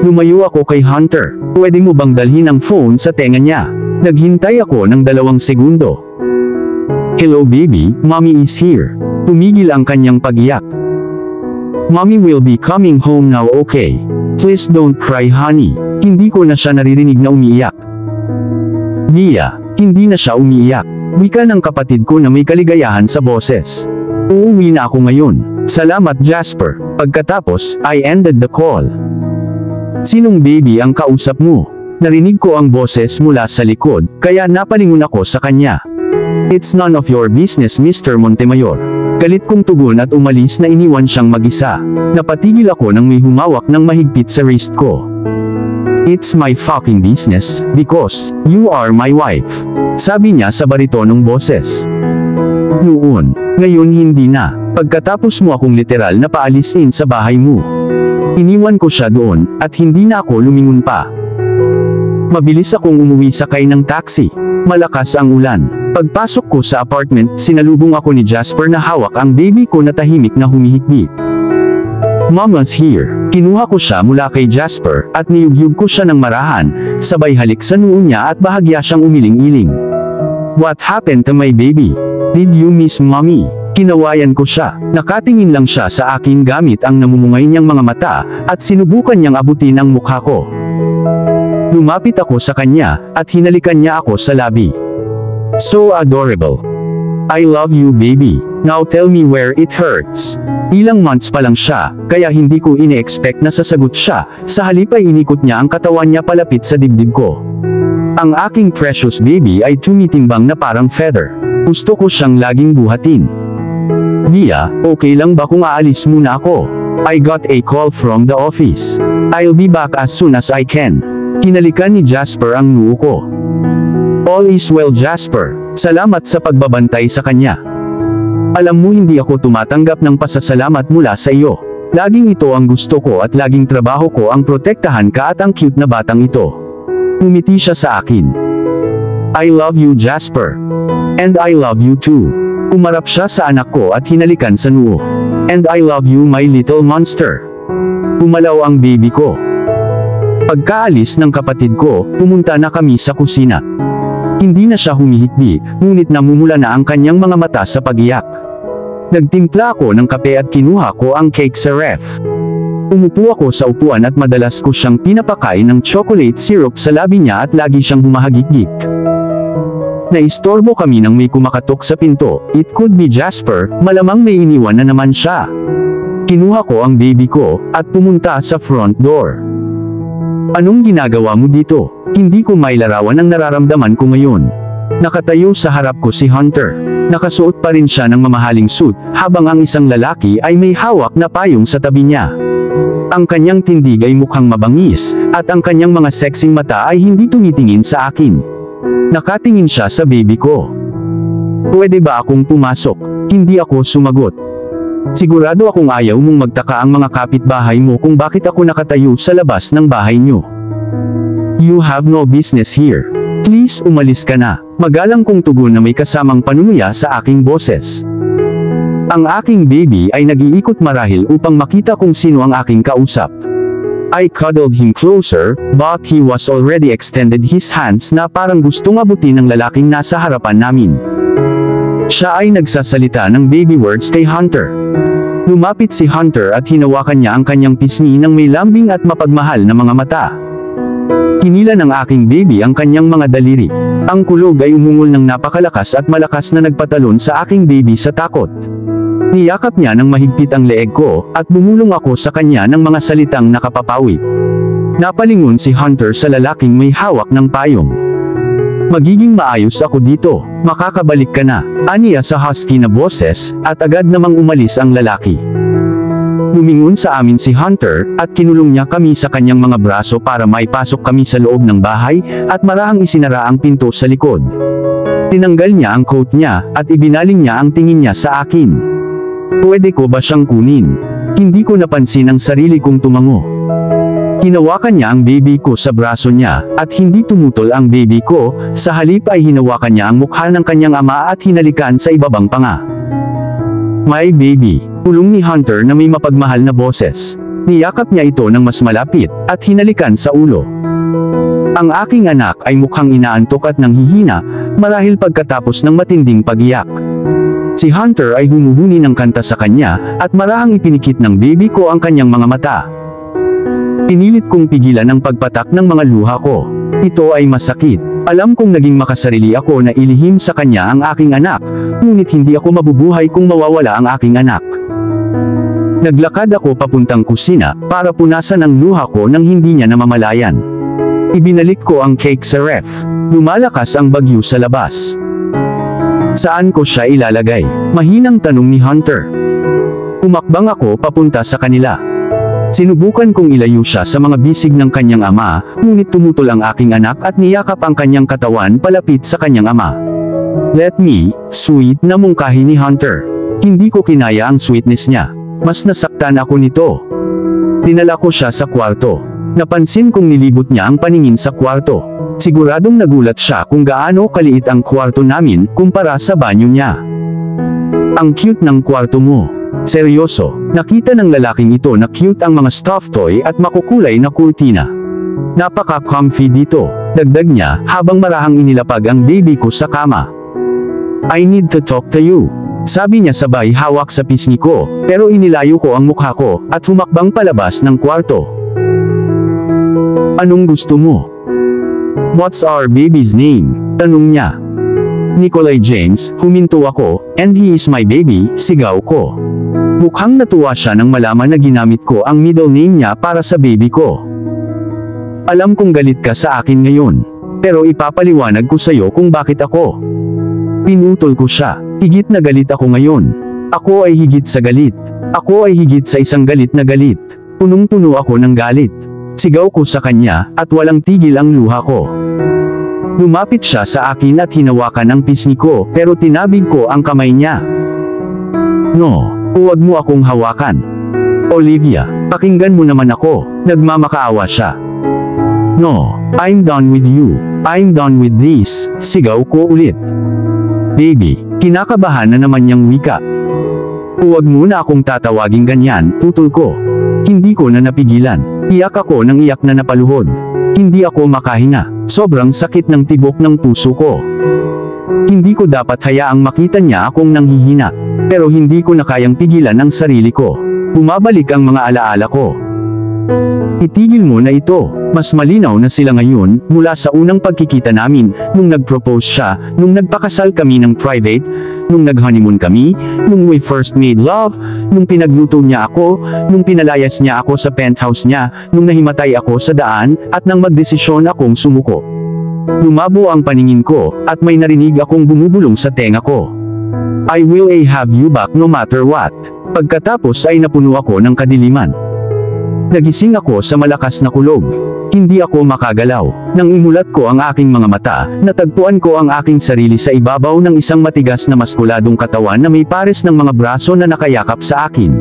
Lumayo ako kay Hunter. Pwede mo bang dalhin ang phone sa tenga niya? Naghintay ako ng 2 segundo. Hello baby, mommy is here. Tumigil ang kanyang pag-iyak. Mommy will be coming home now, okay? Please don't cry honey. Hindi ko na siya naririnig na umiiyak. Via. Hindi na siya umiiyak. Wika ng kapatid ko na may kaligayahan sa boses. Uuwi na ako ngayon. Salamat Jasper. Pagkatapos, I ended the call. Sinong baby ang kausap mo? Narinig ko ang boses mula sa likod, kaya napalingon ako sa kanya. It's none of your business Mr. Montemayor. Galit kong tugon at umalis na iniwan siyang mag-isa. Napatigil ako nang may humawak ng mahigpit sa wrist ko. It's my fucking business, because, you are my wife. Sabi niya sa baritonong boses. Noon, ngayon hindi na. Pagkatapos mo akong literal na paalisin sa bahay mo. Iniwan ko siya doon, at hindi na ako lumingon pa. Mabilis akong umuwi sakay ng taxi. Malakas ang ulan. Pagpasok ko sa apartment, sinalubong ako ni Jasper na hawak ang baby ko na tahimik na humihikbi. Mama's here. Kinuha ko siya mula kay Jasper, at niyugyug ko siya ng marahan, sabay halik sa noo niya at bahagya siyang umiling-iling. What happened to my baby? Did you miss mommy? Kinawayan ko siya. Nakatingin lang siya sa akin gamit ang namumungay niyang mga mata, at sinubukan niyang abutin ang mukha ko. Lumapit ako sa kanya, at hinalikan niya ako sa labi. So adorable. I love you baby. Now tell me where it hurts. Ilang months pa lang siya, kaya hindi ko ine-expect na sasagot siya, sa halip ay inikot niya ang katawan niya palapit sa dibdib ko. Ang aking precious baby ay tumitimbang na parang feather. Gusto ko siyang laging buhatin. Via, okay lang ba kung aalis muna ako? I got a call from the office. I'll be back as soon as I can. Hinalikan ni Jasper ang noo ko. All is well Jasper. Salamat sa pagbabantay sa kanya. Alam mo hindi ako tumatanggap ng pasasalamat mula sa iyo. Laging ito ang gusto ko at laging trabaho ko ang protektahan ka at ang cute na batang ito. Umiti siya sa akin. I love you Jasper. And I love you too. Umarap siya sa anak ko at hinalikan sa noo. And I love you my little monster. Umalaw ang baby ko. Pagkaalis ng kapatid ko, pumunta na kami sa kusina. Hindi na siya humihikbi, ngunit namumula na ang kanyang mga mata sa pag-iyak. Nagtimpla ako ng kape at kinuha ko ang cake sa ref. Umupo ako sa upuan at madalas ko siyang pinapakain ng chocolate syrup sa labi niya at lagi siyang humahagik-gik. Naistorbo kami nang may kumakatok sa pinto. It could be Jasper, malamang may iniwan na naman siya. Kinuha ko ang baby ko, at pumunta sa front door. Anong ginagawa mo dito? Hindi ko mailarawan ang nararamdaman ko ngayon. Nakatayo sa harap ko si Hunter. Nakasuot pa rin siya ng mamahaling suit, habang ang isang lalaki ay may hawak na payong sa tabi niya. Ang kanyang tindig ay mukhang mabangis, at ang kanyang mga sexing mata ay hindi tumitingin sa akin. Nakatingin siya sa baby ko. Pwede ba akong pumasok? Hindi ako sumagot. Sigurado akong ayaw mong magtaka ang mga kapitbahay mo kung bakit ako nakatayo sa labas ng bahay niyo. You have no business here. Please umalis ka na. Magalang kong tugon na may kasamang panunuya sa aking boses. Ang aking baby ay nag-iikot marahil upang makita kung sino ang aking kausap. I cuddled him closer, but he was already extended his hands na parang gustong abutin ng lalaking nasa harapan namin. Siya ay nagsasalita ng baby words kay Hunter. Lumapit si Hunter at hinawakan niya ang kanyang pisngi ng may lambing at mapagmahal na mga mata. Hinila ng aking baby ang kanyang mga daliri. Ang kulog ay umungol ng napakalakas at malakas na nagpatalon sa aking baby sa takot. Niyakap niya ng mahigpit ang leeg ko, at bumulong ako sa kanya ng mga salitang nakapapawi. Napalingon si Hunter sa lalaking may hawak ng payong. Magiging maayos ako dito, makakabalik ka na, aniya sa husky na boses, at agad namang umalis ang lalaki. Lumingon sa amin si Hunter, at kinulong niya kami sa kanyang mga braso para maipasok kami sa loob ng bahay, at marahang isinara ang pinto sa likod. Tinanggal niya ang coat niya, at ibinaling niya ang tingin niya sa akin. Pwede ko ba siyang kunin? Hindi ko napansin ang sarili kong tumango. Hinawakan niya ang baby ko sa braso niya, at hindi tumutol ang baby ko, sa halip ay hinawakan niya ang mukha ng kanyang ama at hinalikan sa ibabang panga. My baby, pulong ni Hunter na may mapagmahal na boses. Niyakap niya ito ng mas malapit, at hinalikan sa ulo. Ang aking anak ay mukhang inaantok at nanghihina, marahil pagkatapos ng matinding pag-iyak. Si Hunter ay humuhuni ng kanta sa kanya, at marahang ipinikit ng baby ko ang kanyang mga mata. Pinilit kong pigilan ang pagpatak ng mga luha ko. Ito ay masakit. Alam kong naging makasarili ako na ilihim sa kanya ang aking anak, ngunit hindi ako mabubuhay kung mawawala ang aking anak. Naglakad ako papuntang kusina, para punasan ang luha ko nang hindi niya namamalayan. Ibinalik ko ang cake sa ref. Lumalakas ang bagyo sa labas. Saan ko siya ilalagay? Mahinang tanong ni Hunter. Umakbang ako papunta sa kanila. Sinubukan kong ilayo siya sa mga bisig ng kanyang ama, ngunit tumutol ang aking anak at niyakap ang kanyang katawan palapit sa kanyang ama. Let me, sweet, na mungkahi ni Hunter. Hindi ko kinaya ang sweetness niya. Mas nasaktan ako nito. Dinala ko siya sa kwarto. Napansin kong nilibot niya ang paningin sa kwarto. Siguradong nagulat siya kung gaano kaliit ang kwarto namin kumpara sa banyo niya. Ang cute ng kwarto mo. Seryoso, nakita ng lalaking ito na cute ang mga stuffed toy at makukulay na kurtina. Napaka-comfy dito, dagdag niya habang marahang inilapag ang baby ko sa kama. I need to talk to you. Sabi niya sabay hawak sa pisngi ko, pero inilayo ko ang mukha ko at humakbang palabas ng kwarto. Anong gusto mo? What's our baby's name? Tanong niya. Nikolai James, huminto ako, and he is my baby, sigaw ko. Mukhang natuwa siya nang malaman na ginamit ko ang middle name niya para sa baby ko. Alam kong galit ka sa akin ngayon, pero ipapaliwanag ko sa'yo kung bakit ako. Pinutol ko siya, higit na galit ako ngayon. Ako ay higit sa galit. Ako ay higit sa isang galit na galit. Punong-puno ako ng galit. Sigaw ko sa kanya, at walang tigil ang luha ko. Lumapit siya sa akin at hinawakan ang pisngi ko, pero tinabig ko ang kamay niya. No, huwag mo akong hawakan. Olivia, pakinggan mo naman ako, nagmamakaawa siya. No, I'm done with you. I'm done with this, sigaw ko ulit. Baby, kinakabahan na naman niyang wika. Huwag mo na akong tatawaging ganyan, putol ko. Hindi ko na napigilan. Iyak ako ng iyak na napaluhod. Hindi ako makahinga. Sobrang sakit ng tibok ng puso ko. Hindi ko dapat hayaang makita niya akong nanghihina. Pero hindi ko na kayang pigilan ang sarili ko. Bumabalik ang mga alaala ko. Itigil mo na ito. Mas malinaw na sila ngayon, mula sa unang pagkikita namin, nung nag-propose siya, nung nagpakasal kami ng private, nung nag-honeymoon kami, nung we first made love, nung pinagluto niya ako, nung pinalayas niya ako sa penthouse niya, nung nahimatay ako sa daan, at nang magdesisyon akong sumuko. Lumabo ang paningin ko, at may narinig akong bumubulong sa tenga ko. I will have you back no matter what. Pagkatapos ay napuno ako ng kadiliman. Nagising ako sa malakas na kulog. Hindi ako makagalaw. Nang imulat ko ang aking mga mata, natagpuan ko ang aking sarili sa ibabaw ng isang matigas na maskuladong katawan na may pares ng mga braso na nakayakap sa akin.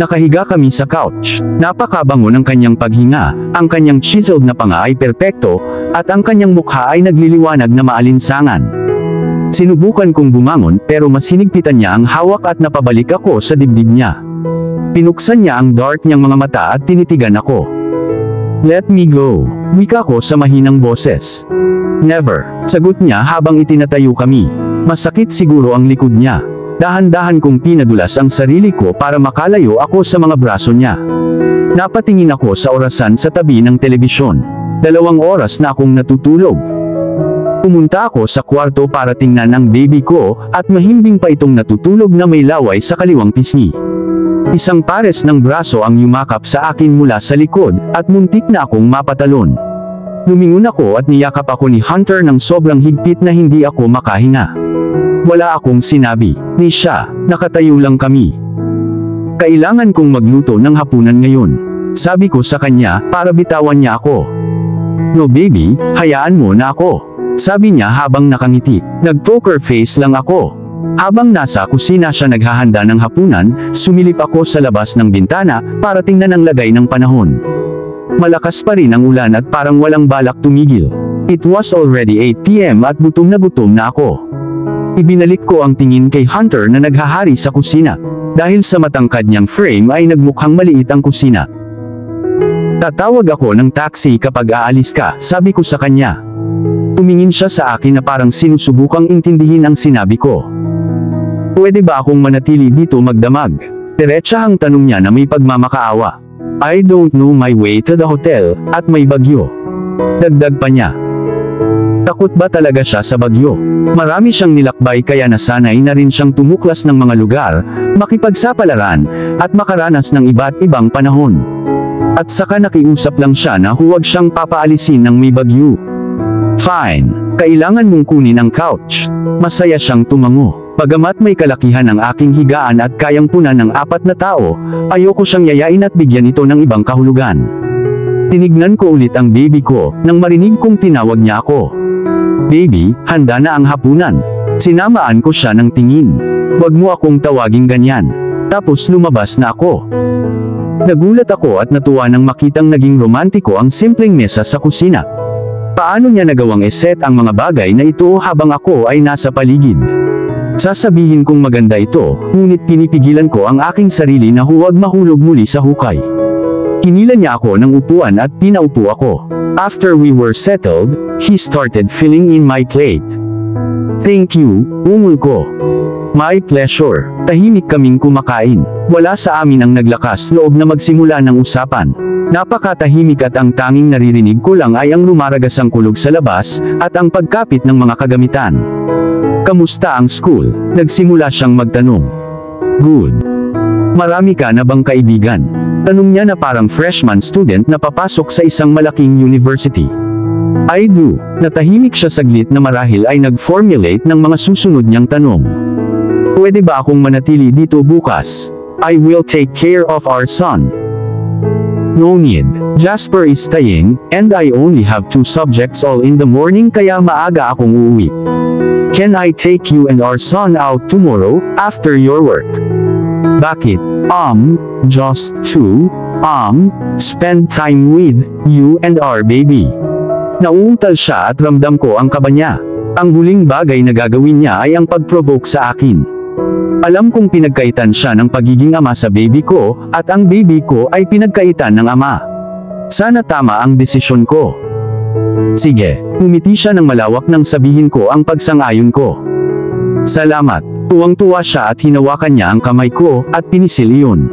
Nakahiga kami sa couch. Napakabango ng kanyang paghinga, ang kanyang chiseled na panga ay perpekto, at ang kanyang mukha ay nagliliwanag na maalinsangan. Sinubukan kong bumangon pero mas hinigpitan niya ang hawak at napabalik ako sa dibdib niya. Pinuksan niya ang dark niyang mga mata at tinitigan ako. Let me go, wika ko sa mahinang boses. Never, sagot niya habang itinatayo kami. Masakit siguro ang likod niya. Dahan-dahan kong pinadulas ang sarili ko para makalayo ako sa mga braso niya. Napatingin ako sa orasan sa tabi ng telebisyon. 2 oras na akong natutulog. Pumunta ako sa kwarto para tingnan ang baby ko, at mahimbing pa itong natutulog na may laway sa kaliwang pisngi. Isang pares ng braso ang yumakap sa akin mula sa likod, at muntik na akong mapatalon. Lumingon ako at niyakap ako ni Hunter ng sobrang higpit na hindi ako makahinga. Wala akong sinabi, ni siya, nakatayo lang kami. Kailangan kong magluto ng hapunan ngayon. Sabi ko sa kanya, para bitawan niya ako. No baby, hayaan mo na ako. Sabi niya habang nakangiti. Nag-poker face lang ako. Habang nasa kusina siya naghahanda ng hapunan, sumilip ako sa labas ng bintana, para tingnan ang lagay ng panahon. Malakas pa rin ang ulan at parang walang balak tumigil. It was already 8 PM at gutom na ako. Ibinalik ko ang tingin kay Hunter na naghahari sa kusina. Dahil sa matangkad niyang frame ay nagmukhang maliit ang kusina. Tatawag ako ng taxi kapag aalis ka, sabi ko sa kanya. Tumingin siya sa akin na parang sinusubukang intindihin ang sinabi ko. Pwede ba akong manatili dito magdamag? Diretsahang tanong niya na may pagmamakaawa. I don't know my way to the hotel, at may bagyo. Dagdag pa niya. Takot ba talaga siya sa bagyo? Marami siyang nilakbay kaya nasanay na rin siyang tumuklas ng mga lugar, makipagsapalaran, at makaranas ng iba't ibang panahon. At saka nakiusap lang siya na huwag siyang papaalisin ng may bagyo. Fine, kailangan mong kunin ang couch. Masaya siyang tumango. Bagamat may kalakihan ang aking higaan at kayang punan ng 4 na tao, ayoko siyang yayain at bigyan ito ng ibang kahulugan. Tinignan ko ulit ang baby ko, nang marinig kong tinawag niya ako. Baby, handa na ang hapunan. Sinamaan ko siya ng tingin. Wag mo akong tawaging ganyan. Tapos lumabas na ako. Nagulat ako at natuwa nang makitang naging romantiko ang simpleng mesa sa kusina. Paano niya nagawang iset ang mga bagay na ito habang ako ay nasa paligid? Sasabihin kong maganda ito, ngunit pinipigilan ko ang aking sarili na huwag mahulog muli sa hukay. Hinila niya ako ng upuan at pinaupo ako. After we were settled, he started filling in my plate. Thank you, ungol ko. My pleasure. Tahimik kaming kumakain. Wala sa amin ang naglakas loob na magsimula ng usapan. Napakatahimik at ang tanging naririnig ko lang ay ang rumaragasang kulog sa labas, at ang pagkapit ng mga kagamitan. Kamusta ang school? Nagsimula siyang magtanong. Good. Marami ka na bang kaibigan? Tanong niya na parang freshman student na papasok sa isang malaking university. I do. Natahimik siya saglit na marahil ay nag-formulate ng mga susunod niyang tanong. Pwede ba akong manatili dito bukas? I will take care of our son. No need. Jasper is staying, and I only have 2 subjects all in the morning kaya maaga akong uuwi. Can I take you and our son out tomorrow, after your work? Bakit? Just 2, spend time with you and our baby. Nauutal siya at ramdam ko ang kaba niya. Ang huling bagay na gagawin niya ay ang pag-provoke sa akin. Alam kong pinagkaitan siya ng pagiging ama sa baby ko, at ang baby ko ay pinagkaitan ng ama. Sana tama ang desisyon ko. Sige, umiti siya ng malawak nang sabihin ko ang pagsang-ayon ko. Salamat. Tuwang-tuwa siya at hinawakan niya ang kamay ko, at pinisil iyon.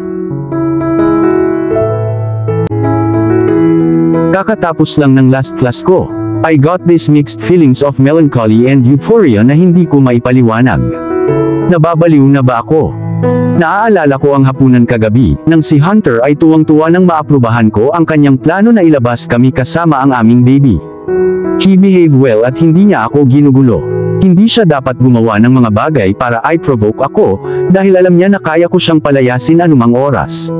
Kakatapos lang ng last class ko. I got these mixed feelings of melancholy and euphoria na hindi ko maipaliwanag. Nababaliw na ba ako? Naaalala ko ang hapunan kagabi, nang si Hunter ay tuwang-tuwa nang maaprubahan ko ang kanyang plano na ilabas kami kasama ang aming baby. He behaved well at hindi niya ako ginugulo. Hindi siya dapat gumawa ng mga bagay para i-provoke ako, dahil alam niya na kaya ko siyang palayasin anumang oras.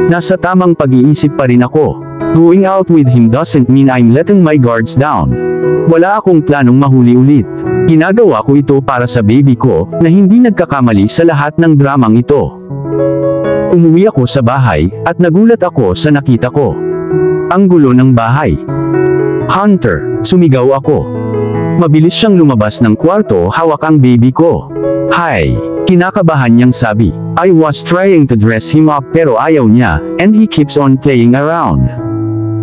Nasa tamang pag-iisip pa rin ako. Going out with him doesn't mean I'm letting my guards down. Wala akong planong mahuli ulit. Ginagawa ko ito para sa baby ko, na hindi nagkakamali sa lahat ng dramang ito. Umuwi ako sa bahay, at nagulat ako sa nakita ko. Ang gulo ng bahay. Hunter, sumigaw ako. Mabilis siyang lumabas ng kwarto, hawak ang baby ko. Hi, kinakabahan niyang sabi. I was trying to dress him up pero ayaw niya, and he keeps on playing around.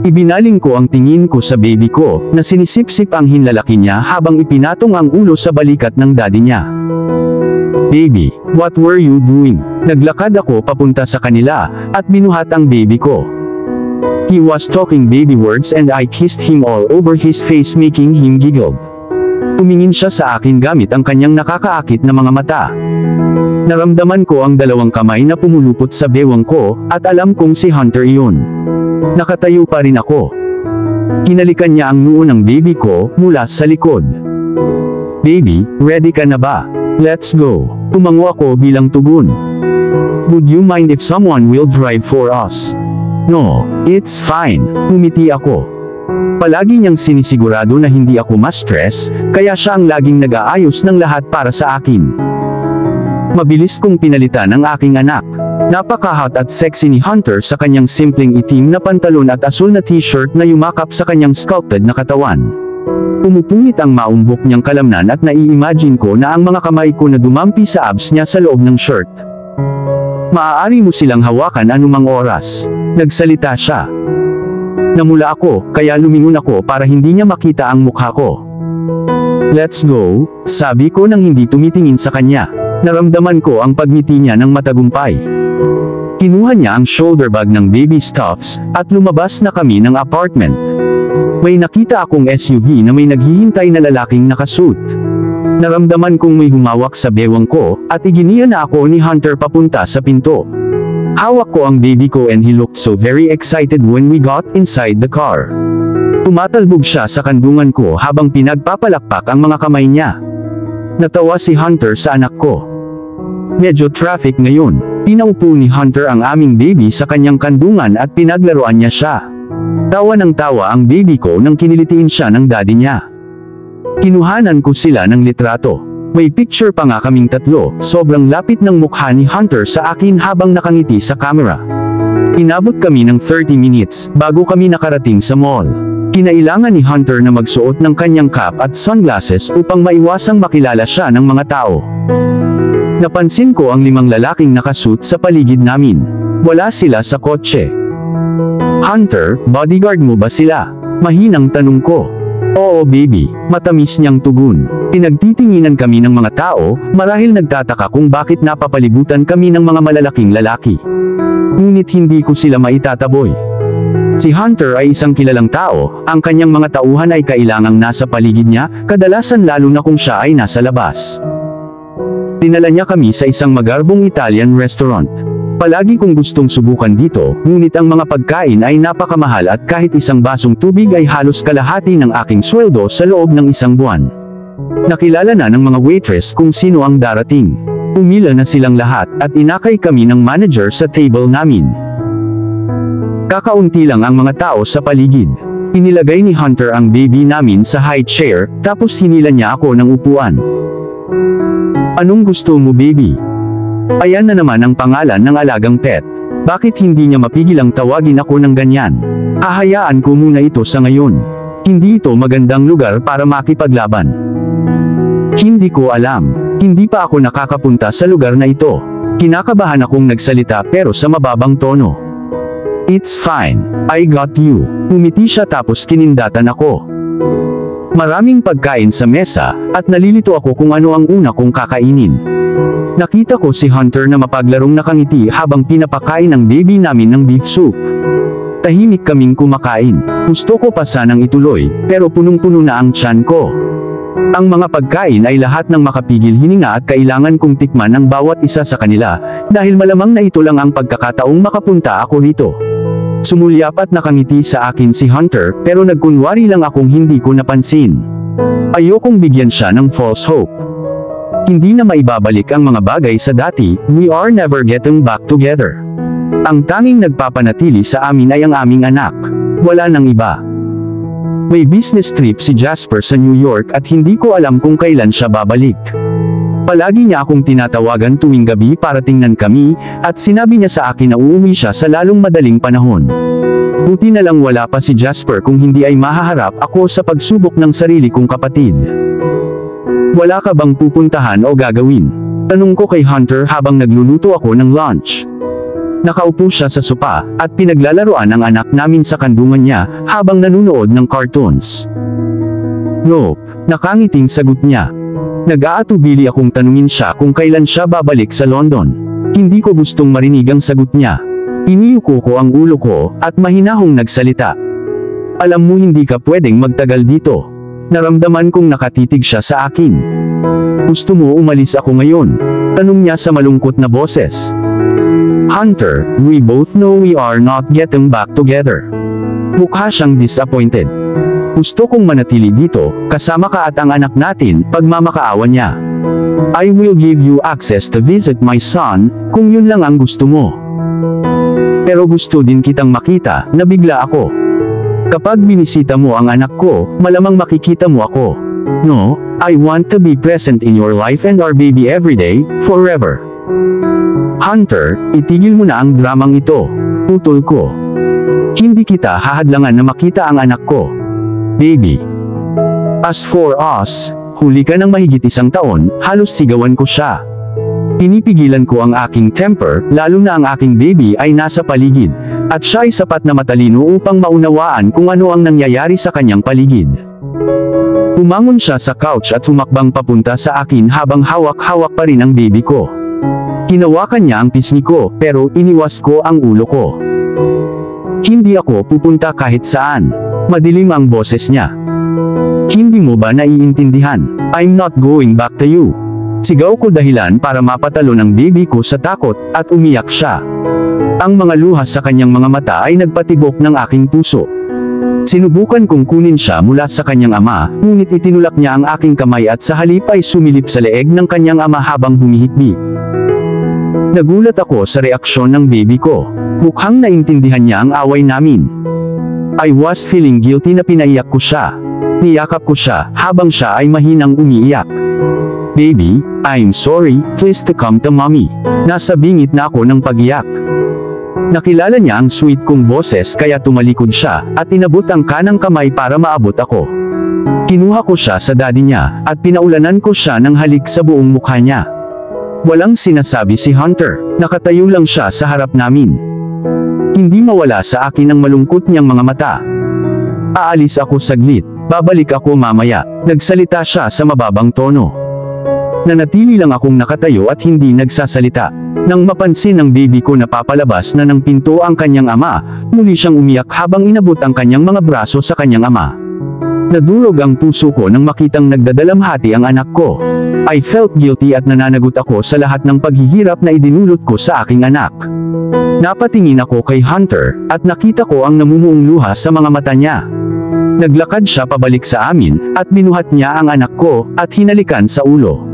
Ibinaling ko ang tingin ko sa baby ko, na sinisipsip ang hinlalaki niya habang ipinatong ang ulo sa balikat ng daddy niya. Baby, what were you doing? Naglakad ako papunta sa kanila, at binuhat ang baby ko. He was talking baby words and I kissed him all over his face making him giggle. Tumingin siya sa akin gamit ang kanyang nakakaakit na mga mata. Naramdaman ko ang dalawang kamay na pumulupot sa bewang ko, at alam kong si Hunter iyon. Nakatayo pa rin ako. Hinalikan niya ang noo ng baby ko, mula sa likod. Baby, ready ka na ba? Let's go. Tumango ako bilang tugon. Would you mind if someone will drive for us? No, it's fine. Umiti ako. Palagi niyang sinisigurado na hindi ako ma-stress, kaya siya ang laging nag-aayos ng lahat para sa akin. Mabilis kong pinalitan ang aking anak. Napaka-hot at sexy ni Hunter sa kanyang simpleng itim na pantalon at asul na t-shirt na yumakap sa kanyang sculpted na katawan. Pumupunit ang maumbok niyang kalamnan at nai-imagine ko na ang mga kamay ko na dumampi sa abs niya sa loob ng shirt. Maaari mo silang hawakan anumang oras. Nagsalita siya. Namula ako, kaya lumingon ako para hindi niya makita ang mukha ko. Let's go, sabi ko nang hindi tumitingin sa kanya. Naramdaman ko ang pagngiti niya ng matagumpay. Kinuha niya ang shoulder bag ng baby stuffs, at lumabas na kami ng apartment. May nakita akong SUV na may naghihintay na lalaking nakasuit. Naramdaman kong may humawak sa bewang ko, at iginiya na ako ni Hunter papunta sa pinto. Hawak ko ang baby ko and he looked so very excited when we got inside the car. Tumatalbog siya sa kandungan ko habang pinagpapalakpak ang mga kamay niya. Natawa si Hunter sa anak ko. Medyo traffic ngayon. Pinaupo ni Hunter ang aming baby sa kanyang kandungan at pinaglaruan niya siya. Tawa ng tawa ang baby ko nang kinilitiin siya ng daddy niya. Kinuhanan ko sila ng litrato. May picture pa nga kaming tatlo, sobrang lapit ng mukha ni Hunter sa akin habang nakangiti sa camera. Inabot kami ng 30 minutes, bago kami nakarating sa mall. Kinailangan ni Hunter na magsuot ng kanyang cap at sunglasses upang maiwasang makilala siya ng mga tao. Napansin ko ang 5 lalaking nakasuit sa paligid namin. Wala sila sa kotse. Hunter, bodyguard mo ba sila? Mahinang tanong ko. Oo baby, matamis niyang tugon. Pinagtitinginan kami ng mga tao, marahil nagtataka kung bakit napapalibutan kami ng mga malalaking lalaki. Ngunit hindi ko sila maitataboy. Si Hunter ay isang kilalang tao, ang kanyang mga tauhan ay kailangang nasa paligid niya, kadalasan lalo na kung siya ay nasa labas. Dinala niya kami sa isang magarbong Italian restaurant. Palagi kong gustong subukan dito, ngunit ang mga pagkain ay napakamahal at kahit isang basong tubig ay halos kalahati ng aking sweldo sa loob ng isang buwan. Nakilala na ng mga waitress kung sino ang darating. Pumila na silang lahat, at inakay kami ng manager sa table namin. Kakaunti lang ang mga tao sa paligid. Inilagay ni Hunter ang baby namin sa high chair, tapos hinila niya ako ng upuan. Anong gusto mo baby? Ayan na naman ang pangalan ng alagang pet. Bakit hindi niya mapigilang tawagin ako ng ganyan? Hahayaan ko muna ito sa ngayon. Hindi ito magandang lugar para makipaglaban. Hindi ko alam. Hindi pa ako nakakapunta sa lugar na ito. Kinakabahan akong nagsalita pero sa mababang tono. It's fine. I got you. Umiti siya tapos kinindatan ako. Maraming pagkain sa mesa, at nalilito ako kung ano ang una kong kakainin. Nakita ko si Hunter na mapaglarong nakangiti habang pinapakain ang baby namin ng beef soup. Tahimik kaming kumakain. Gusto ko pa sanang ituloy, pero punong-puno na ang tiyan ko. Ang mga pagkain ay lahat ng makapigil hininga at kailangan kong tikman ang bawat isa sa kanila, dahil malamang na ito lang ang pagkakataong makapunta ako rito. Sumulyap at nakangiti sa akin si Hunter, pero nagkunwari lang akong hindi ko napansin. Ayokong bigyan siya ng false hope. Hindi na maibabalik ang mga bagay sa dati, we are never getting back together. Ang tanging nagpapanatili sa amin ay ang aming anak. Wala nang iba. May business trip si Jasper sa New York at hindi ko alam kung kailan siya babalik. Palagi niya akong tinatawagan tuwing gabi para tingnan kami, at sinabi niya sa akin na uuwi siya sa lalong madaling panahon. Buti na lang wala pa si Jasper kung hindi ay mahaharap ako sa pagsubok ng sarili kong kapatid. Wala ka bang pupuntahan o gagawin? Tanong ko kay Hunter habang nagluluto ako ng lunch. Nakaupo siya sa sopa, at pinaglalaruan ang anak namin sa kandungan niya, habang nanunood ng cartoons. Nope, nakangiting sagot niya. Nag-aatubili akong tanungin siya kung kailan siya babalik sa London. Hindi ko gustong marinig ang sagot niya. Iniyuko ko ang ulo ko, at mahinahong nagsalita. Alam mo hindi ka pwedeng magtagal dito. Naramdaman kong nakatitig siya sa akin. Gusto mo umalis ako ngayon? Tanong niya sa malungkot na boses. Hunter, we both know we are not getting back together. Mukha siyang disappointed. Gusto kong manatili dito, kasama ka at ang anak natin, pagmamakaawa niya. I will give you access to visit my son, kung yun lang ang gusto mo. Pero gusto din kitang makita, nabigla ako. Kapag binisita mo ang anak ko, malamang makikita mo ako. No, I want to be present in your life and our baby every day, forever. Hunter, itigil mo na ang dramang ito. Putol ko. Hindi kita hahadlangan na makita ang anak ko. Baby. As for us, huli ka ng mahigit 1 taon, halos sigawan ko siya. Pinipigilan ko ang aking temper, lalo na ang aking baby ay nasa paligid, at siya ay sapat na matalino upang maunawaan kung ano ang nangyayari sa kanyang paligid. Umangon siya sa couch at humakbang papunta sa akin habang hawak-hawak pa rin ang baby ko. Hinawakan niya ang pisngi ko, pero iniwas ko ang ulo ko. Hindi ako pupunta kahit saan. Madilim ang boses niya. Hindi mo ba naiintindihan? I'm not going back to you. Sigaw ko dahilan para mapatalo ng baby ko sa takot, at umiyak siya. Ang mga luha sa kanyang mga mata ay nagpatibok ng aking puso. Sinubukan kong kunin siya mula sa kanyang ama, ngunit itinulak niya ang aking kamay at sa halip ay sumilip sa leeg ng kanyang ama habang humihikbi. Nagulat ako sa reaksyon ng baby ko. Mukhang naintindihan niya ang away namin. I was feeling guilty na pinaiyak ko siya. Niyakap ko siya, habang siya ay mahinang umiiyak. Baby, I'm sorry, please to come to mommy. Nasa bingit na ako ng pag-iyak. Nakilala niya ang sweet kong boses kaya tumalikod siya, at inabot ang kanang kamay para maabot ako. Kinuha ko siya sa daddy niya, at pinaulanan ko siya ng halik sa buong mukha niya. Walang sinasabi si Hunter, nakatayo lang siya sa harap namin. Hindi mawala sa akin ang malungkot niyang mga mata. Aalis ako saglit, babalik ako mamaya, nagsalita siya sa mababang tono. Nanatili lang akong nakatayo at hindi nagsasalita. Nang mapansin ng baby ko na papalabas na ng pinto ang kanyang ama, muli siyang umiyak habang inabot ang kanyang mga braso sa kanyang ama. Nadurog ang puso ko nang makitang nagdadalamhati ang anak ko. I felt guilty at nananagot ako sa lahat ng paghihirap na idinulot ko sa aking anak. Napatingin ako kay Hunter, at nakita ko ang namumuong luha sa mga mata niya. Naglakad siya pabalik sa amin, at binuhat niya ang anak ko, at hinalikan sa ulo.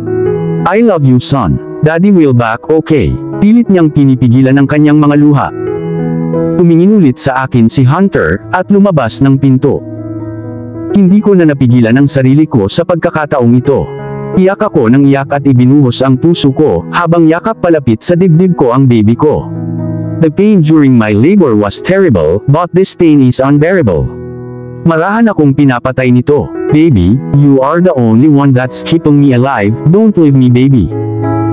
I love you son. Daddy will back okay. Pilit niyang pinipigilan ang kanyang mga luha. Tumingin ulit sa akin si Hunter, at lumabas ng pinto. Hindi ko na napigilan ang sarili ko sa pagkakataong ito. Iyak ako ng iyak at ibinuhos ang puso ko, habang yakap palapit sa dibdib ko ang baby ko. The pain during my labor was terrible, but this pain is unbearable. Marahan akong pinapatay nito. Baby, you are the only one that's keeping me alive, don't leave me baby.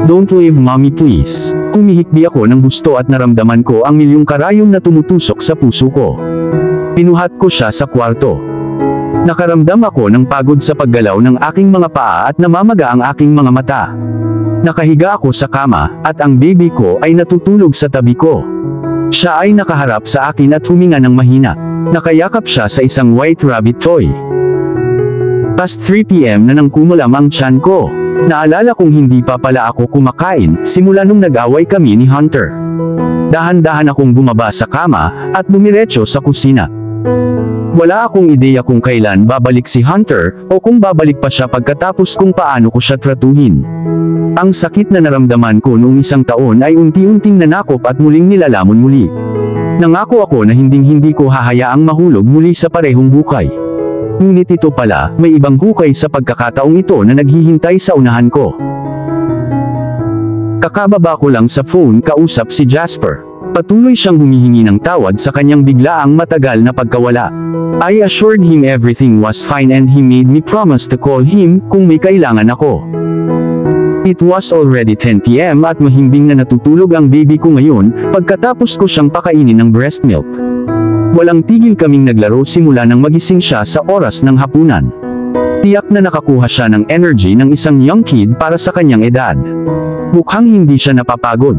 Don't leave mommy please. Humihikbi ako ng gusto at naramdaman ko ang milyong karayom na tumutusok sa puso ko. Pinuhat ko siya sa kwarto. Nakaramdam ako ng pagod sa paggalaw ng aking mga paa at namamaga ang aking mga mata. Nakahiga ako sa kama, at ang baby ko ay natutulog sa tabi ko. Siya ay nakaharap sa akin at huminga ng mahina. Nakayakap siya sa isang white rabbit toy. Past 3 PM na nang kumulam ang tiyan ko. Naalala kong hindi pa pala ako kumakain, simula nung nag-away kami ni Hunter. Dahan-dahan akong bumaba sa kama, at dumiretso sa kusina. Wala akong ideya kung kailan babalik si Hunter, o kung babalik pa siya pagkatapos kung paano ko siya tratuhin. Ang sakit na naramdaman ko noong 1 taon ay unti-unting nanakop at muling nilalamon muli. Nangako ako na hinding-hindi ko hahayaang mahulog muli sa parehong hukay. Ngunit ito pala, may ibang hukay sa pagkakataong ito na naghihintay sa unahan ko. Kakababa ko lang sa phone kausap si Jasper. Patuloy siyang humihingi ng tawad sa kanyang biglaang matagal na pagkawala. I assured him everything was fine and he made me promise to call him kung may kailangan ako. It was already 10 PM at mahimbing na natutulog ang baby ko ngayon, pagkatapos ko siyang pakainin ng breast milk. Walang tigil kaming naglaro simula nang magising siya sa oras ng hapunan. Tiyak na nakakuha siya ng energy ng isang young kid para sa kanyang edad. Mukhang hindi siya napapagod.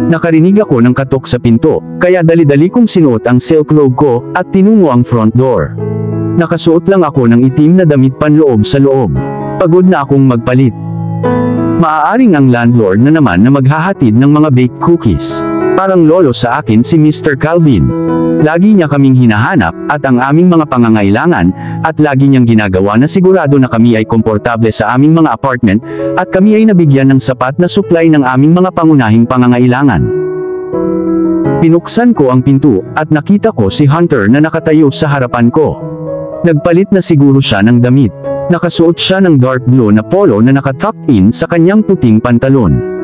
Nakarinig ako ng katok sa pinto, kaya dali-dali kong sinuot ang silk robe ko, at tinungo ang front door. Nakasuot lang ako ng itim na damit panloob sa loob. Pagod na akong magpalit. Maaaring ang landlord na naman na maghahatid ng mga baked cookies. Parang lolo sa akin si Mr. Calvin. Lagi niya kaming hinahanap, at ang aming mga pangangailangan, at lagi niyang ginagawa na sigurado na kami ay komportable sa aming mga apartment, at kami ay nabigyan ng sapat na supply ng aming mga pangunahing pangangailangan. Pinuksan ko ang pinto, at nakita ko si Hunter na nakatayo sa harapan ko. Nagpalit na siguro siya ng damit. Nakasuot siya ng dark blue na polo na nakatucked in sa kanyang puting pantalon.